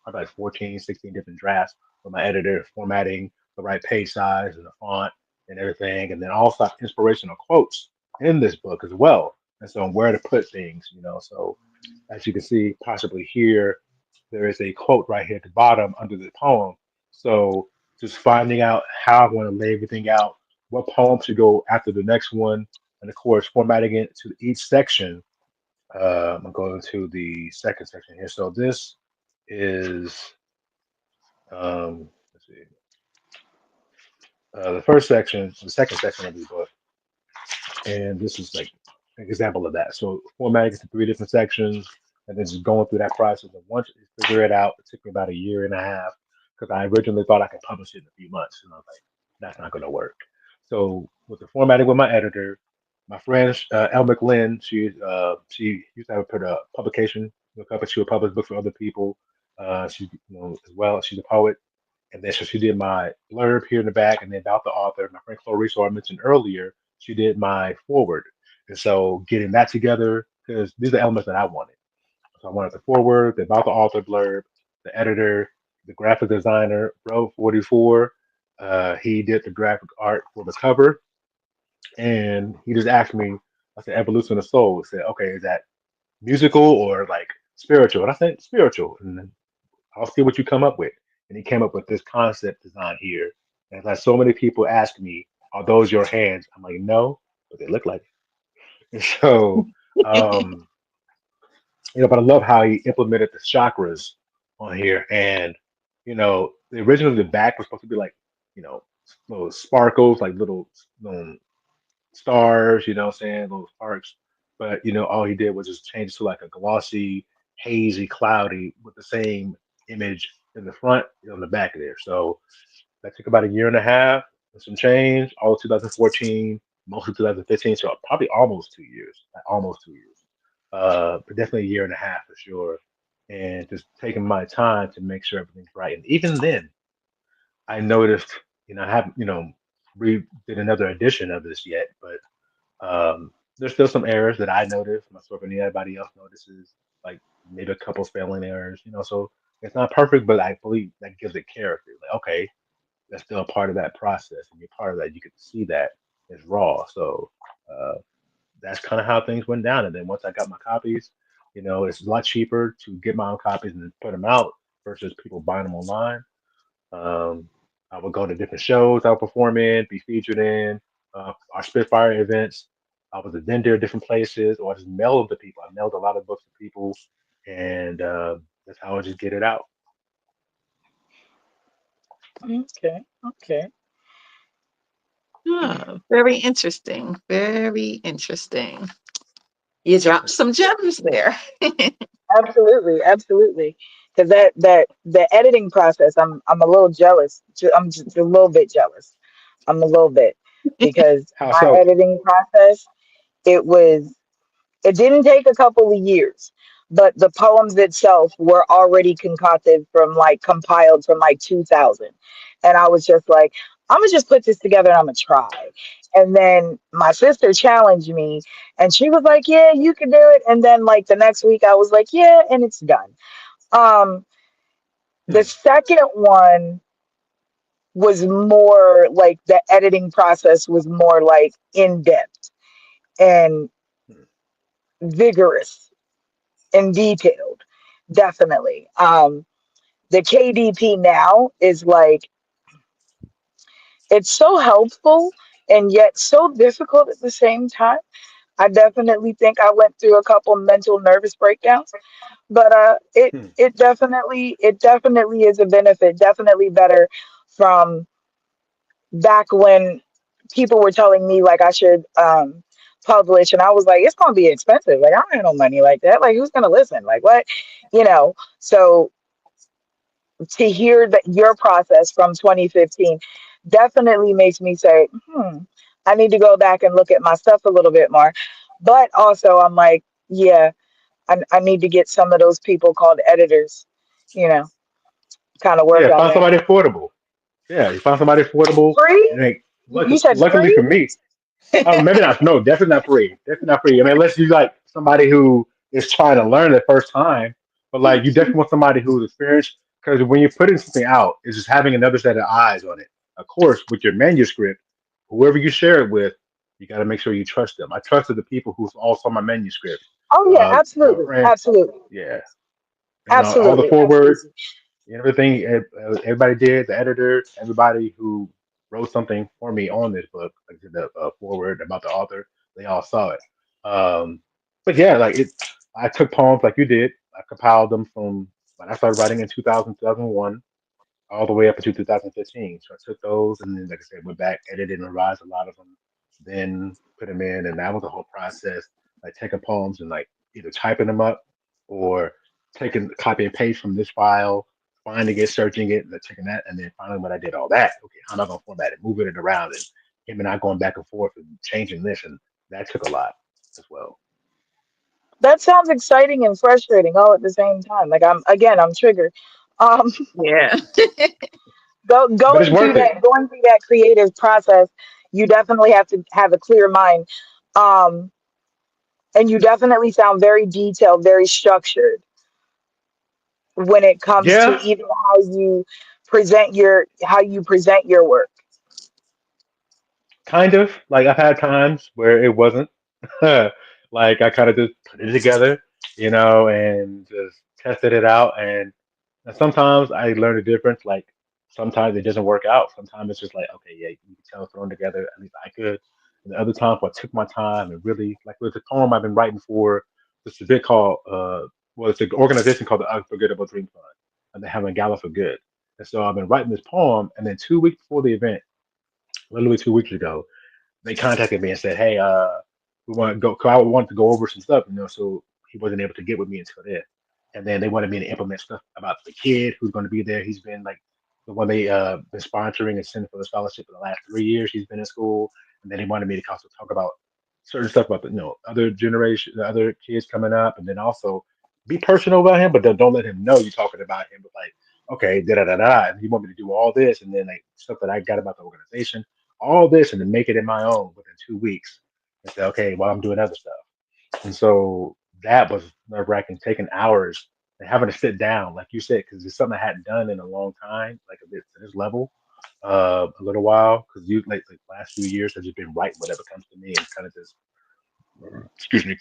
about 14, 16 different drafts with my editor, formatting the right page size and the font and everything, and then also inspirational quotes in this book as well. And so, where to put things. So as you can see, possibly here, there is a quote right here at the bottom under the poem. So just finding out how I want to lay everything out, what poem should go after the next one, and of course, formatting it to each section. I'm going to the second section here. So this is, let's see, the first section, the second section of the book, and this is like an example of that. So formatting into three different sections, and then just going through that process. And once you figure it out, it took me about a year and a half because I originally thought I could publish it in a few months, and I was like, that's not going to work. So with the formatting with my editor, my friend Elle McLean, she used to have a publication, company. She would publish books for other people. She, as well. She's a poet, and then so she did my blurb here in the back, and then about the author, my friend Clarice, who I mentioned earlier, she did my forward. And so getting that together, because these are elements that I wanted. So I wanted the forward, the about the author blurb, the editor, the graphic designer, Bro 44. He did the graphic art for the cover, and he just asked me, I said, evolution of soul. He said, okay, is that musical or like spiritual? And I said, spiritual. And then I'll see what you come up with. And he came up with this concept design here. And like so many people ask me, are those your hands? I'm like, no, but they look like it. And so, um, but I love how he implemented the chakras on here. And, originally the back was supposed to be like, you know, little sparkles, like little stars, what I'm saying, little sparks. But, all he did was just change it to like a glossy, hazy, cloudy with the same image in the front and on the back of there. So that took about a year and a half and some change, all of 2014, most of 2015, so probably almost 2 years, like almost 2 years. But definitely a year and a half for sure. And just taking my time to make sure everything's right. And even then, I noticed, I haven't, did another edition of this yet, but there's still some errors that I noticed, myself and anybody else notices, like maybe a couple spelling errors, so it's not perfect, but I believe that gives it character. Like, okay, that's still a part of that process, and you're part of that. You can see that it's raw. So uh, that's kind of how things went down. And then once I got my copies, it's a lot cheaper to get my own copies and then put them out versus people buying them online. Um, I would go to different shows I would perform in, be featured in, our Spitfire events. I was a vendor at different places, or I just mailed them to people. I mailed a lot of books to people, and that's how I just get it out. Okay, okay. Ah, very interesting. Very interesting. You dropped some gems there. Absolutely, absolutely. Because that the editing process, I'm a little jealous. I'm just a little bit jealous. I'm a little bit because How my so? editing process, it was it didn't take a couple of years, but the poems itself were already concocted from like compiled from like 2000. And I was just like, I'm gonna just put this together and I'm gonna try. And then my sister challenged me and she was like, yeah, you can do it. And then like the next week I was like, yeah, and it's done. Um, the Hmm. second one was more like the editing process was more like in depth and Hmm. vigorous and detailed. Definitely. The KDP now is like it's so helpful and yet so difficult at the same time. I definitely think I went through a couple mental nervous breakdowns, but Hmm. it definitely is a benefit. Definitely better from back when people were telling me like I should publish, and I was like, it's gonna be expensive. Like I don't have no money like that. Like who's gonna listen? Like what? So to hear that your process from 2015 definitely makes me say, I need to go back and look at my stuff a little bit more. But also, I'm like, yeah, I need to get some of those people called editors, you know, kind of work Yeah, on find that. somebody affordable. Yeah, you find somebody affordable, Free? and they. You said Luckily for free? me, maybe not. No, definitely not free. Definitely not free. I mean, unless you like somebody who is trying to learn the first time, but like you definitely want somebody who's experienced. Because when you're putting something out, it's just having another set of eyes on it. Of course, with your manuscript, whoever you share it with, you got to make sure you trust them. I trusted the people who all saw my manuscript. Oh yeah, My absolutely, friend, absolutely, yeah, and all the absolutely, foreword absolutely. and everything everybody did, the editor, everybody who wrote something for me on this book, like the forward about the author, they all saw it. But yeah, like it, I took poems like you did. I compiled them from when I started writing in 2001 all the way up until 2015. So I took those and then, like I said, went back, edited and revised a lot of them, then put them in, and that was the whole process. Like taking poems and like either typing them up or taking copy and paste from this file, finding it, searching it, and then taking that, and then finally when I did all that, okay, how am I gonna format it, moving it around, and him and I going back and forth and changing this, and that took a lot as well. That sounds exciting and frustrating all at the same time. Like I'm triggered. Um, Yeah. But it's worth it. going through that creative process, you definitely have to have a clear mind. Um, and you definitely sound very detailed, very structured when it comes to Yeah, even how you present your work. kind of. Like I've had times where it wasn't. Like I kind of just put it together, and just tested it out. And sometimes I learn the difference. Like sometimes it doesn't work out. Sometimes it's just like, okay, yeah, you can tell it's thrown together. At least I could. And the other times I took my time and really, like with the poem I've been writing for this event called, well, it's an organization called the Unforgettable Dream Fund, and they have a gala for good. And so I've been writing this poem, and then 2 weeks before the event, literally 2 weeks ago, they contacted me and said, "Hey, we want to go." Cause I wanted to go over some stuff, so he wasn't able to get with me until then. And then they wanted me to implement stuff about the kid who's going to be there. He's been like the one they been sponsoring and sending for the scholarship for the last 3 years. He's been in school, and then they wanted me to also talk about certain stuff about the other generation, the other kids coming up, and then also be personal about him, but don't let him know you're talking about him. But like, okay, da da da da, and he want me to do all this, and then like stuff that I got about the organization, all this, and then make it in my own within 2 weeks, and say, okay, while I'm doing other stuff. And so that was nerve wracking, taking hours and having to sit down, like you said, because it's something I hadn't done in a long time, like a bit to this level, a little while, because you like last few years I've just been writing whatever comes to me and kind of just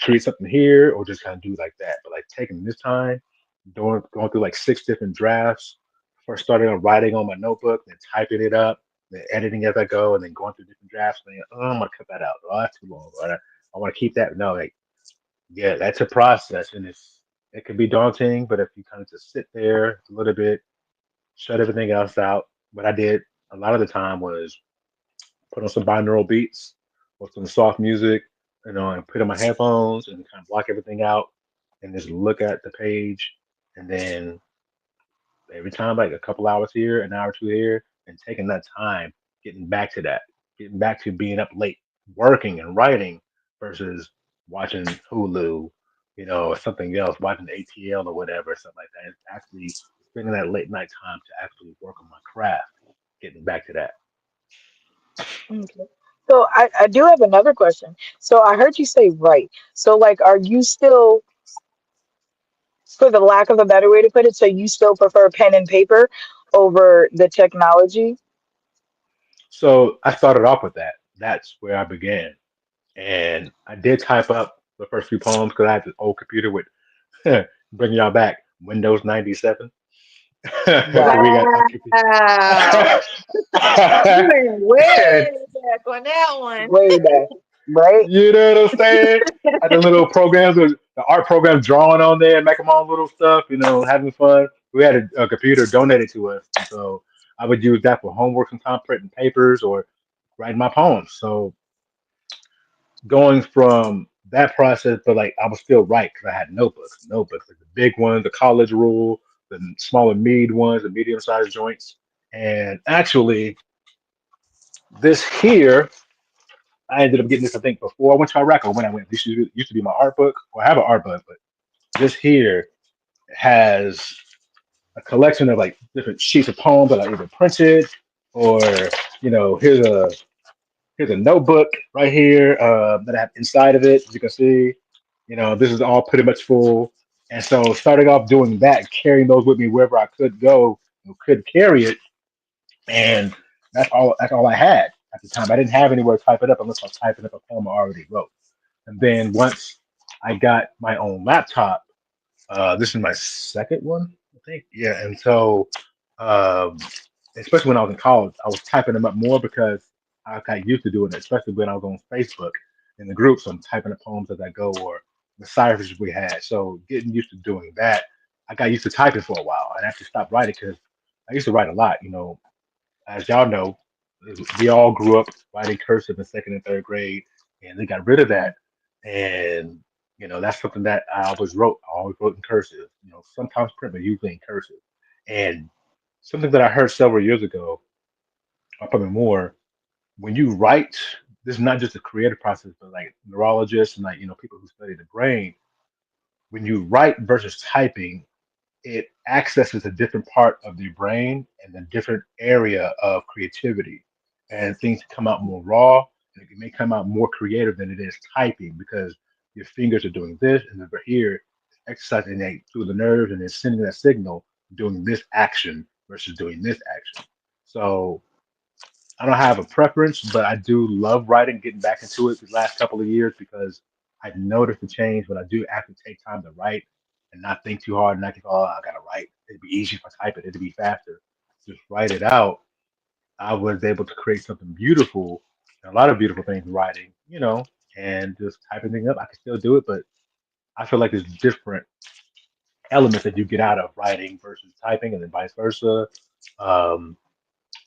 create something here or just kind of do like that. But like taking this time, going through like 6 different drafts, first starting on writing on my notebook, then typing it up, then editing as I go, and then going through different drafts. And then, oh, I'm gonna cut that out. Oh, that's too long. Or I want to keep that. No, like yeah, that's a process, and it can be daunting. But if you kind of just sit there a little bit, shut everything else out. What I did a lot of the time was put on some binaural beats or some soft music, and put on my headphones and kind of block everything out and just look at the page. And then every time, like a couple hours here, an hour or two here, and taking that time, getting back to that, getting back to being up late, working and writing versus watching Hulu, or something else, watching ATL or whatever, something like that. It's actually spending that late night time to actually work on my craft, getting back to that. Okay. So I do have another question. So I heard you say right. So like, are you still, for the lack of a better way to put it, so you still prefer pen and paper over the technology? So I started off with that. That's where I began. And I did type up the first few poems because I had this old computer with, bring y'all back, Windows 97. So we Wow. got Wow. You went and way back on that one. Way back, right? you know what I'm saying? Had the little programs with the art program drawing on there, making my own little stuff, having fun. We had a computer donated to us. So I would use that for homework sometimes, printing papers or writing my poems. So going from that process, but like I was still right because I had notebooks, like the big ones, the college rule, the smaller ones, the medium sized joints. And actually, this here, I ended up getting this, I think, before I went to Iraq or when I went. This used to be my art book, or I have an art book, but this here has a collection of like different sheets of poems that I either printed or, here's a Here's a notebook right here that I have inside of it. As you can see, this is all pretty much full. And so starting off doing that, carrying those with me wherever I could go, could carry it, and that's all I had at the time. I didn't have anywhere to type it up unless I was typing up a poem I already wrote. And then once I got my own laptop, this is my second one, I think. Yeah, and so um, especially when I was in college, I was typing them up more because I got used to doing it, especially when I was on Facebook in the groups. I'm typing the poems as I go or the ciphers we had. So getting used to doing that, I got used to typing for a while and I actually stopped writing because I used to write a lot. As y'all know, we all grew up writing cursive in second and third grade, and they got rid of that. And that's something that I always wrote. I always wrote in cursive. Sometimes print, but usually in cursive. And something that I heard several years ago, or probably more, when you write, this is not just a creative process, but like neurologists and like people who study the brain. When you write versus typing, it accesses a different part of your brain and a different area of creativity. And things come out more raw and it may come out more creative than it is typing because your fingers are doing this and over here exercising that through the nerves and then sending that signal doing this action versus doing this action. So I don't have a preference, but I do love writing, getting back into it the last couple of years because I've noticed the change, but I do have to take time to write and not think too hard and not think, oh, I gotta write. It'd be easy if I type it, it'd be faster. Just write it out. I was able to create something beautiful, and a lot of beautiful things writing, and just typing things up. I can still do it, but I feel like there's different elements that you get out of writing versus typing, and then vice versa. Um,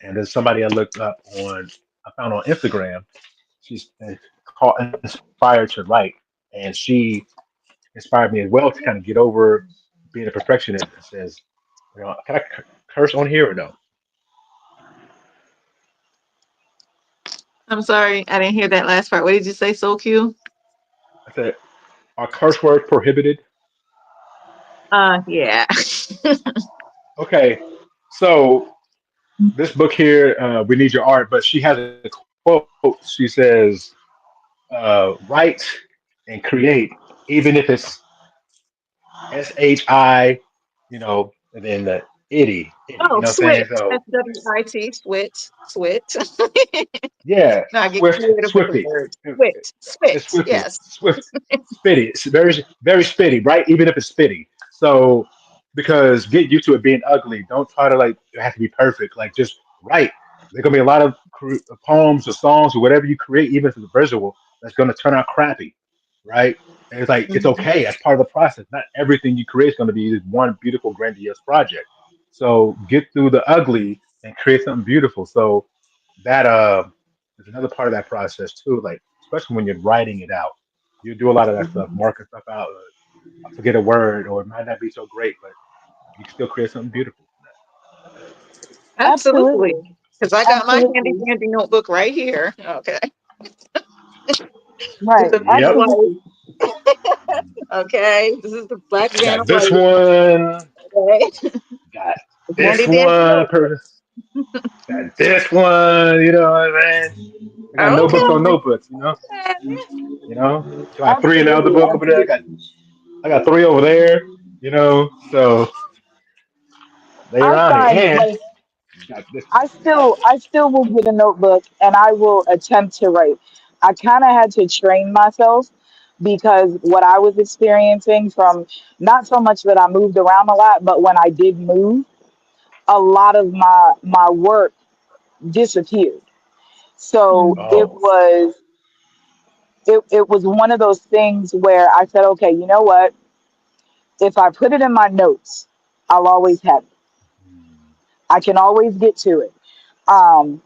and then somebody I looked up I found on Instagram. She's called Inspired to Write, and she inspired me as well to kind of get over being a perfectionist. And says, can I curse on here or no? I'm sorry, I didn't hear that last part. What did you say, so cute? I said, are curse words prohibited? Yeah. Okay, so this book here, We Need Your Art, but she has a quote. She says, write and create, even if it's SHI, and then the itty, Oh, what I'm saying? swit. So SWIT, swit, swit. yeah, No, I get Swift, creative with the Swifty. word. Swit, It's spit. Swifty, Yes. Swift, Spitty. It's very, very spitty, right? Even if it's spitty. So, because get used to it being ugly. Don't try to like it has to be perfect. Like just write. There's gonna be a lot of poems or songs or whatever you create, even if it's visual, that's gonna turn out crappy, right? And it's like it's Mhm. okay as part of the process. Not everything you create is gonna be this one beautiful, grandiose project. So get through the ugly and create something beautiful. So that is another part of that process too. Like especially when you're writing it out, you do a lot of that stuff, Mhm. marking stuff out. I forget a word, or it might not be so great, but you can still create something beautiful from Absolutely. Absolutely. Because I got my handy Absolutely. dandy notebook right here. Okay. It's Right. a that. black and Yep, white. Absolutely. Okay. This is the black van got this white. one. Okay. Got It's this handy dandy one. notebook. Got this one. You know what I mean? I got notebooks on Okay. notebooks. You know. Got three in the other Absolutely. book over there. I got three over there. So they I around it, find and like got this one. I still will get a notebook and I will attempt to write. I kind of had to train myself because what I was experiencing from not so much that I moved around a lot, but when I did move, a lot of my work disappeared. So Mhm. it Oh. was it was one of those things where I said, okay, you know what? If I put it in my notes, I'll always have it. Hmm. I can always get to it. Um,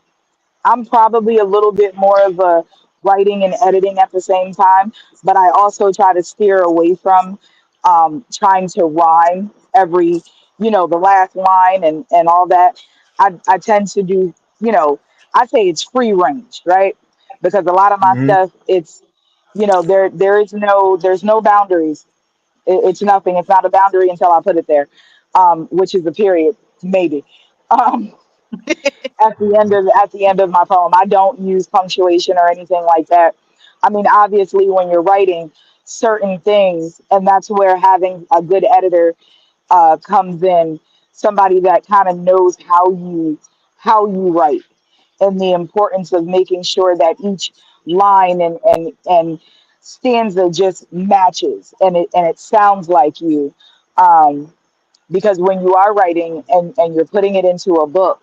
I'm probably a little bit more of a writing and editing at the same time, but I also try to steer away from trying to rhyme every, the last line and all that. I tend to do, you know, I say it's free range, right? Because a lot of my Hmm. stuff, it's, there's no boundaries. It's nothing. It's not a boundary until I put it there, which is a period, maybe. Um, Hmm. at the end of my poem. I don't use punctuation or anything like that. I mean, obviously, when you're writing certain things, and that's where having a good editor comes in, somebody that kind of knows how you write, and the importance of making sure that each line and stanza just matches and it sounds like you. Um, because when you are writing and you're putting it into a book,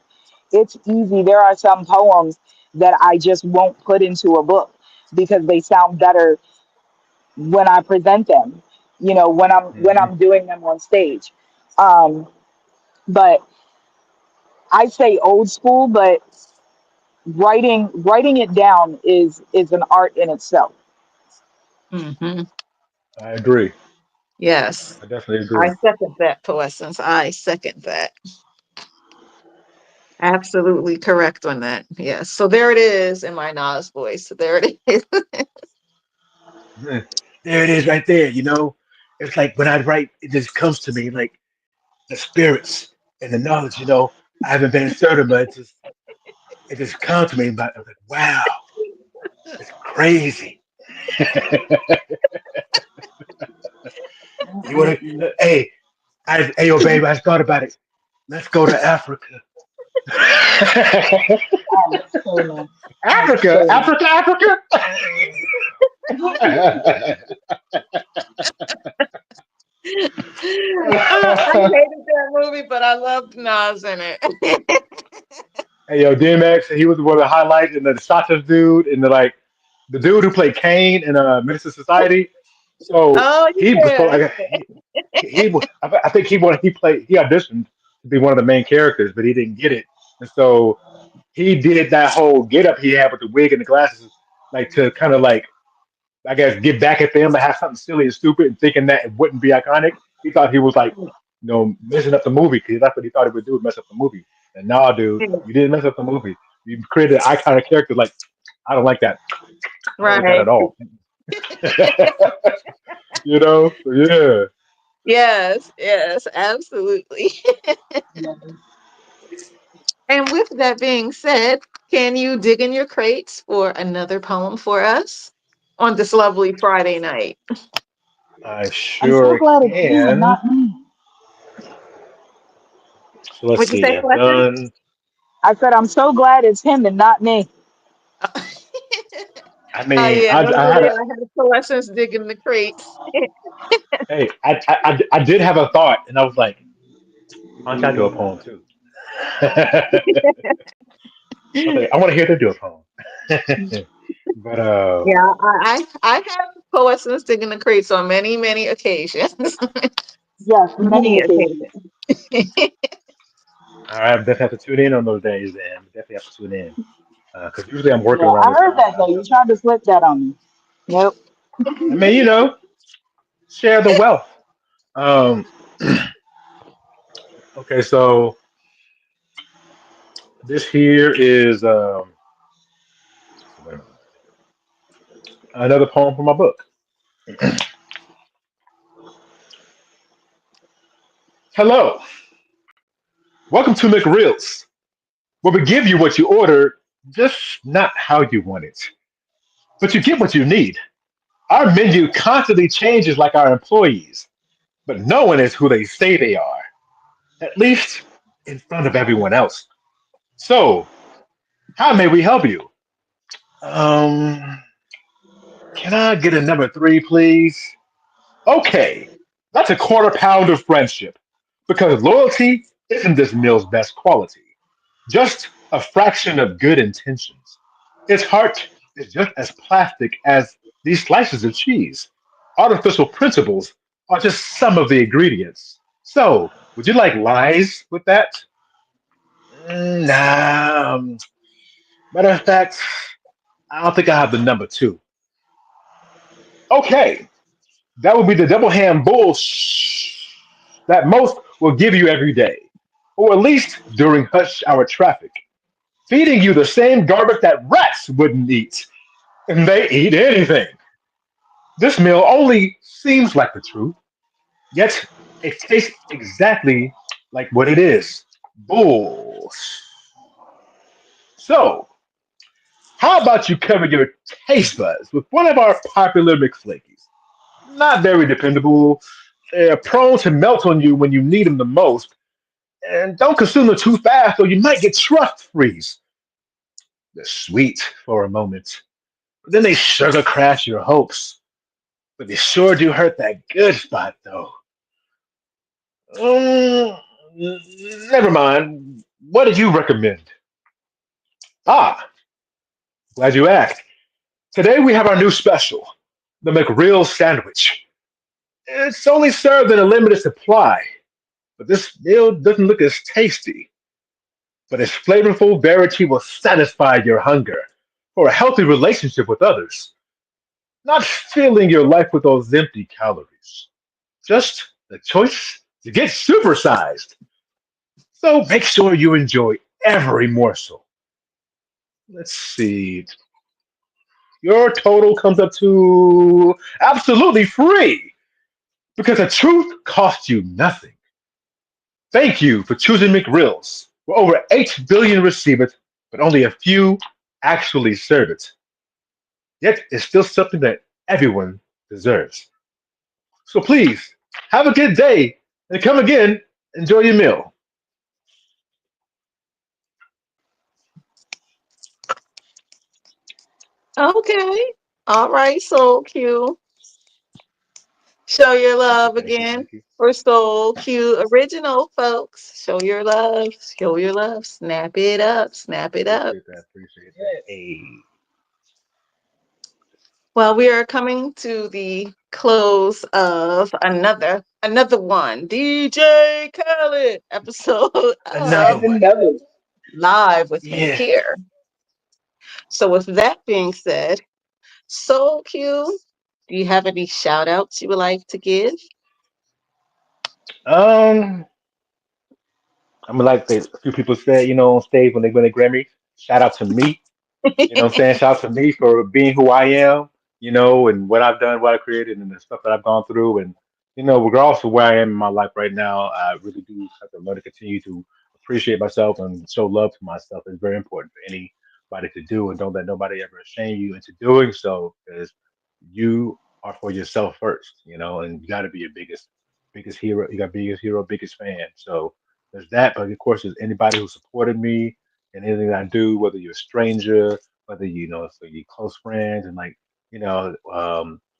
it's easy. There are some poems that I just won't put into a book because they sound better when I present them, you know, when Hmm. I'm doing them on stage. Um, but I say old school, but writing it down is an art in itself. Hmm. I agree. Yes. I definitely I agree. second that, Poessence. I second that. Absolutely correct on that. Yes. So there it is in my Nas voice. So there it is. Hmm. There it is, right there. It's like when I write, it just comes to me like the spirits and the knowledge. I haven't been certain, but it just comes to me. But I'm like, wow, it's crazy. You want Mm-mm-mm. to? Hey, hey, yo, baby, I just thought about it. Let's go to Africa. I'm screaming. I'm Africa, screaming. Africa, Africa. I hated that movie, but I loved Nas in it. Hey, yo, DMX, he was one of the highlights, and the Sacha dude, and the dude who played Kane in Minister Society. So Oh he was yeah. supposed. I think he auditioned to be one of the main characters, but he didn't get it, and so he did that whole get up he had with the wig and the glasses, like to kind of like I guess get back at them to have something silly and stupid, and thinking that it wouldn't be iconic. He thought he was like, messing up the movie because that's what he thought he would do, mess up the movie. And nah, dude, you didn't mess up the movie. You created an iconic character. Like I don't like that. I don't like that Right. at all. So yeah. Yes, yes, absolutely. And with that being said, can you dig in your crates for another poem for us on this lovely Friday night? I I'm so sure glad it's him and can. not me. So let's What'd you say, see. I've Fletcher? done. I said I'm so glad it's him and not me. I Oh mean, yeah, I had earlier a. I had a Poessence digging the crates. Hey, I did have a thought, and I was like, why don't I do a poem too? I was like, I want to hear them do a poem. But Yeah, I have Poessence digging the crates on many, many occasions. Yes, many Many occasions. occasions. I definitely have to tune in on those days. Then definitely have to tune in because usually I'm working Yeah, around I this heard time, that but I though. You definitely. tried to slip that on me. Nope. I mean, share the wealth. Um, okay, so this here is wait a minute. Another poem from my book. Hello, welcome to McReels, where we give you what you ordered, just not how you want it, but you get what you need. Our menu constantly changes like our employees, but no one is who they say they are, at least in front of everyone else. So, how may we help you? Um, can I get a number three, please? Okay, that's a quarter pound of friendship, because loyalty isn't this meal's best quality, just a fraction of good intentions. Its heart is just as plastic as these slices of cheese. Artificial principles are just some of the ingredients. So, would you like lies with that? Nah. Matter of fact, I don't think I have the number two. Okay, that would be the double ham that most will give you every day, or at least during hush hour traffic, feeding you the same garbage that rats wouldn't eat, and they eat anything. This meal only seems like the truth, yet it tastes exactly like what it is. Bull. So, how about you cover your taste buds with one of our popular McFlakies? Not very dependable, they're prone to melt on you when you need them the most, and don't consume them too fast or you might get trust freeze. They're sweet for a moment, but then they sugar crash your hopes. But they sure do hurt that good spot, though. Um, Never mind. What do you recommend? Ah, glad you asked. Today we have our new special, the McReal sandwich. It's only served in a limited supply, but this meal doesn't look as tasty. But its flavorful variety will satisfy your hunger for a healthy relationship with others, not filling your life with those empty calories. Just the choice to get supersized. So make sure you enjoy every morsel. Let's see. Your total comes up to absolutely free because the truth costs you nothing. Thank you for choosing McReels. We're over 8 billion receive it, but only a few actually serve it. Yet it's still something that everyone deserves. So please, have a good day and come again. Enjoy your meal. Okay. All right, Soul Q. Show your Thank you, love thank you, again thank you. for Soul Q Original, folks. Show your love. Show your love. Snap it up. Snap it up. Appreciate that, appreciate that. Hey, Well, we are coming to the close of another one. DJ Khaled episode another of And one. another. Live with Ms. Yeah. KIR. So with that being said, Soul Q, do you have any shout outs you would like to give? Um, I'm like a few people said, on stage when they win a Grammy. Shout out to me. You know what I'm saying? Shout out to me for being who I am, and what I've done, what I created, and the stuff that I've gone through. And, regardless of where I am in my life right now, I really do have to learn to continue to appreciate myself and show love to myself. It's very important for anybody to do. And don't let nobody ever shame you into doing so because you are for yourself first, and you got to be your biggest hero. You got biggest hero, biggest fan. So there's that. But of course, there's anybody who supported me and anything that I do, whether you're a stranger, whether so you close friends and like a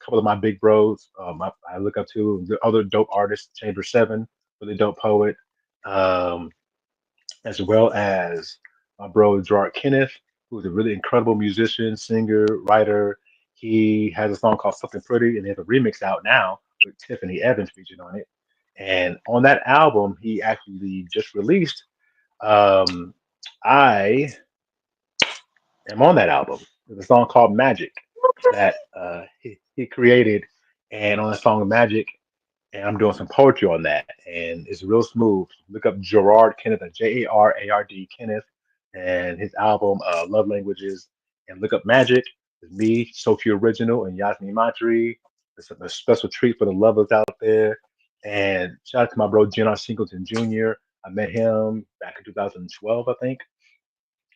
couple of my big bros I look up to the other dope artists, Chamber Seven, really dope poet, um, as well as my bro Gerard Kenneth, who's a really incredible musician, singer, writer. He has a song called Something Pretty, and he has a remix out now with Tiffany Evans featured on it. And on that album, he actually just released. Um, I am on that album. There's a song called Magic that he created, and on the song Magic, and I'm doing some poetry on that, and it's real smooth. Look up Gerard Kenneth, Jarard Kenneth, and his album Love Languages, and look up Magic. It's me, Sophie Original, and Yasmin Matri. It's a special treat for the lovers out there. And shout out to my bro Jenna Singleton Jr. I met him back in 2012, I think.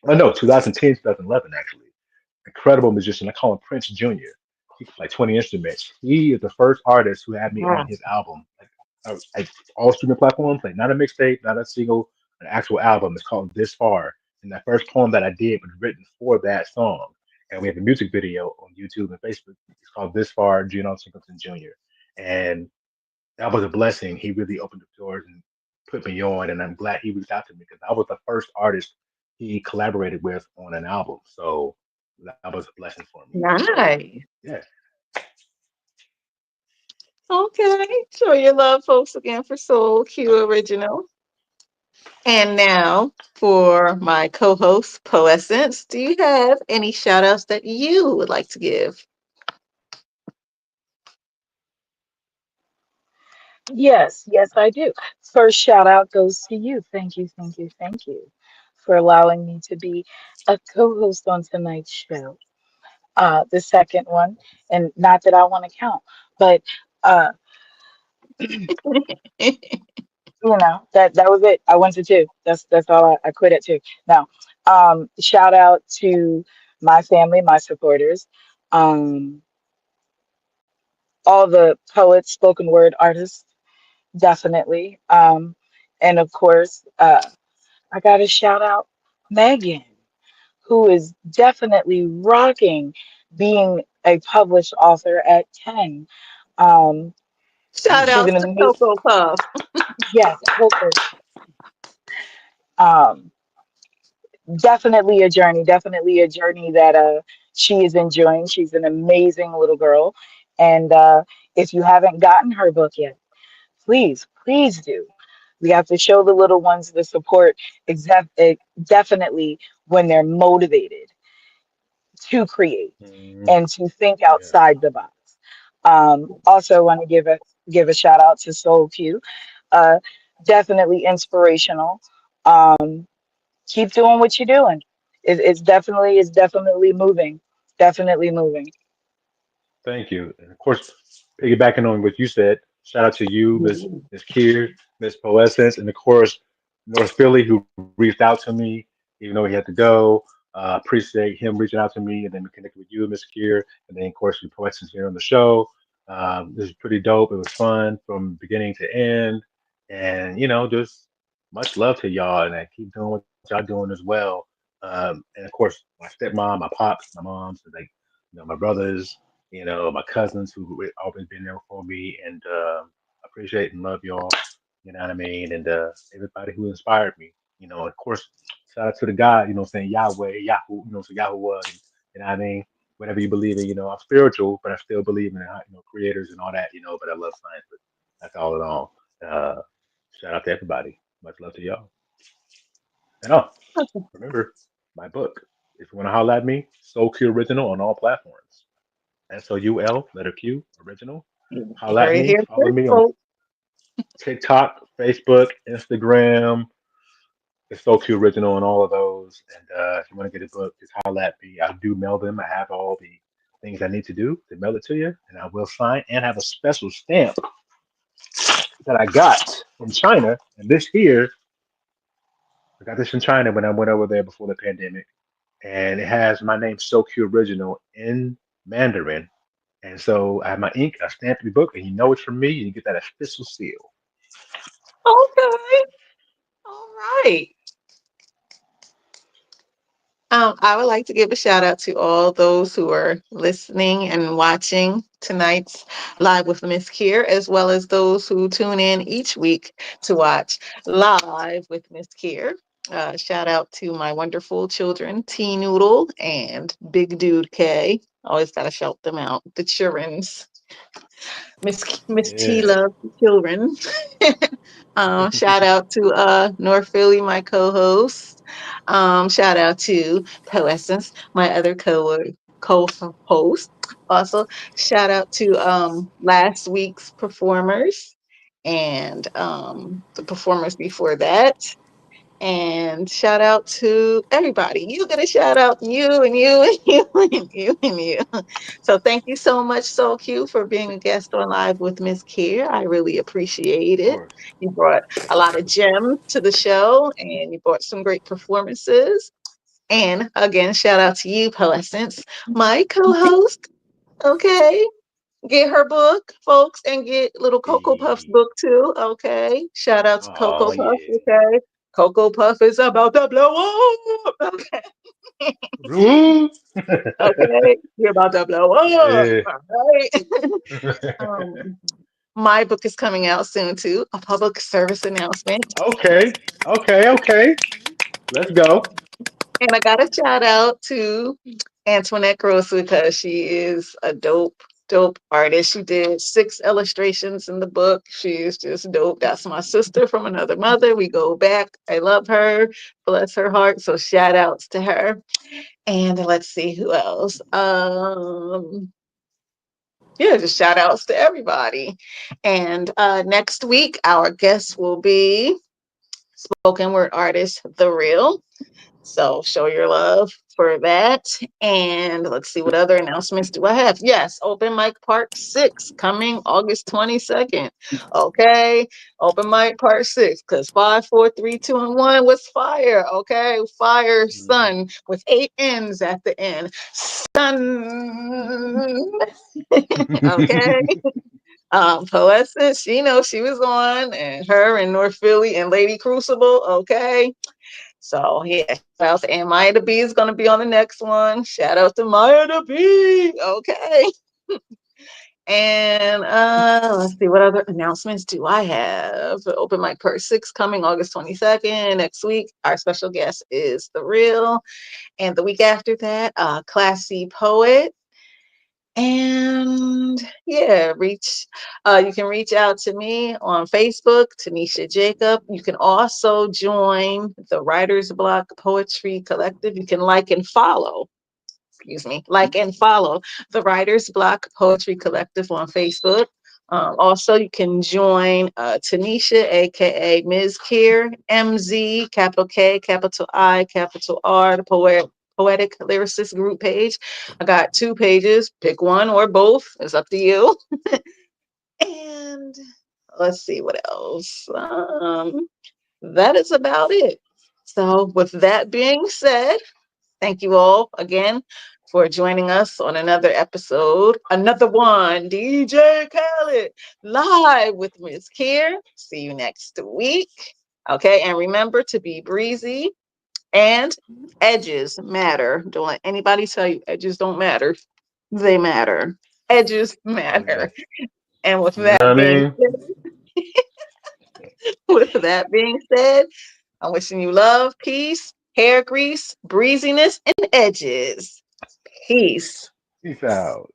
Oh no, 2010, 2011 actually. Incredible musician. I call him Prince Jr. He can play 20 instruments. He is the first artist who had me on Wow. his album. All streaming platforms, like not a mixtape, not a single, an actual album. It's called This Far. And that first poem that I did was written for that song. And we have a music video on YouTube and Facebook. It's called This Far, Geno Singleton Jr. And that was a blessing. He really opened the doors and put me on, and I'm glad he reached out to me because I was the first artist he collaborated with on an album. So that was a blessing for me. So Nice. yeah, Okay. Show your love, folks, again for Soul Q Original. And now for my co host, Poessence, do you have any shout outs that you would like to give? Yes, yes, I do. First shout out goes to you. Thank you, thank you, thank you for allowing me to be a co-host on tonight's show. The second one, and not that I want to count, but uh, that was it. I went to two. That's all. I quit at two. Now, Shout out to my family, my supporters, um, all the poets, spoken word artists, definitely. And of course, I got to shout out Megan, who is definitely rocking being a published author at 10. Um, Shout she's outs an to amazing, Cocoa Puff. yes, Coco. Um, definitely a journey that she is enjoying. She's an amazing little girl. And if you haven't gotten her book yet, please do. We have to show the little ones the support, definitely when they're motivated to create Mm, and to think yes. outside the box. Also, want to give a shout out to Soul Q. Uh, Definitely inspirational. Keep doing what you're doing. It's definitely moving. Definitely moving. Thank you. And of course, piggybacking on what you said, shout out to you, Miss Kier, Miss Poessence, and of course, North Philly, who reached out to me, even though he had to go. Appreciate him reaching out to me, and then we connected with you, Miss Kier, and then of course, the Poessence here on the show. This is pretty dope. It was fun from beginning to end, and just much love to y'all, and I keep doing what y'all doing as well. And of course, my stepmom, my pops, my moms, and like my brothers, my cousins who always been there for me, and appreciate and love y'all. You know what I mean? And everybody who inspired me. Of course, shout out to the God. Saying Yahweh, Yahoo. So Yahoo was. You know what I mean? Whatever you believe in. I'm spiritual, but I still believe in creators and all that. But I love science. But that's all in all. Uh, Shout out to everybody. Much love to y'all. And remember my book. If you want to holler at me, Soul Q Original on all platforms. SOUL, letter Q, original. You Holla at heard it me. here Follow first, me on folks. TikTok, Facebook, Instagram. It's so Q original and all of those. And if you want to get a book, just holla at me. I do mail them. I have all the things I need to do to mail it to you, and I will sign and have a special stamp that I got from China. And this here, I got this from China when I went over there before the pandemic, and it has my name So Q Original in Mandarin. And so I have my ink, I stamp the book, and you know it's from me, and you get that official seal. Okay. All right. I would like to give a shout out to all those who are listening and watching tonight's Live with Miss Kier, as well as those who tune in each week to watch Live with Miss Kier. Shout out to my wonderful children, T Noodle and Big Dude K. Always got to shout them out. The children's. Miss T Yeah. loves the children. Shout out to North Philly, my co-host. Shout out to Poessence, my other co-host. Also, shout out to last week's performers and the performers before that. And shout out to everybody. You get a shout out, you and you and you and you and you. So thank you so much, Soul Q, for being a guest on Live with Miss Kier. I really appreciate Of it. course. You brought a lot of gems to the show and you brought some great performances. And again, shout out to you, Poessence, my co-host. Okay. Get her book, folks, and get little Cocoa Puff's Yeah. book too. Okay. Shout out to Oh Cocoa Puff. yeah. Okay. Cocoa Puff is about to blow up. Okay. Ooh. Okay. You're about to blow up. Yeah. All right. um, my book is coming out soon too. A public service announcement. Okay. Okay. Okay. Let's go. And I got a shout out to Antoinette Gross because she is a dope artist. She did 6 illustrations in the book. She is just dope. That's my sister from another mother. We go back. I love her. Bless her heart. So shout outs to her. And let's see who else. Yeah, just shout outs to everybody. And next week, our guest will be spoken word artist, The Real. So show your love for that. And let's see what other announcements do I have. Yes, Open Mic Part 6 coming August 22nd. Okay. Open Mic Part 6. Because 5, 4, 3, 2, and 1 was fire. Okay. Fire Mhm. Sun with 8 N's at the end. Sun. Okay. Poessence, you know, she was on, and her and North Philly and Lady Crucible. Okay. So yeah, shout out to and Maya the B is gonna be on the next one. Shout out to Maya the B. Okay. And let's see what other announcements do I have. Open Mic Part 6 coming August 22nd. Next week, our special guest is The Real. And the week after that, Classy Poet. And yeah, you can reach out to me on Facebook, Tanisha Jacob. You can also join the Writer's Block Poetry Collective. You can like and follow the Writer's Block Poetry Collective on Facebook. Also, you can join Tanisha, aka Ms. KIR, MZ, capital K, capital I, capital R, the Poetic Lyricist group page. I got 2 pages. Pick one or both. It's up to you. And let's see what else. That is about it. So, with that being said, thank you all again for joining us on another episode. Another one, DJ Khaled, live with Ms. Kier. See you next week. Okay, and remember to be breezy and edges matter. Don't let anybody tell you edges don't matter. They matter. Edges Oh matter. yes. And with You know what that I being mean? with that being said, I'm wishing you love, peace, hair grease, breeziness, and edges. Peace. Peace out.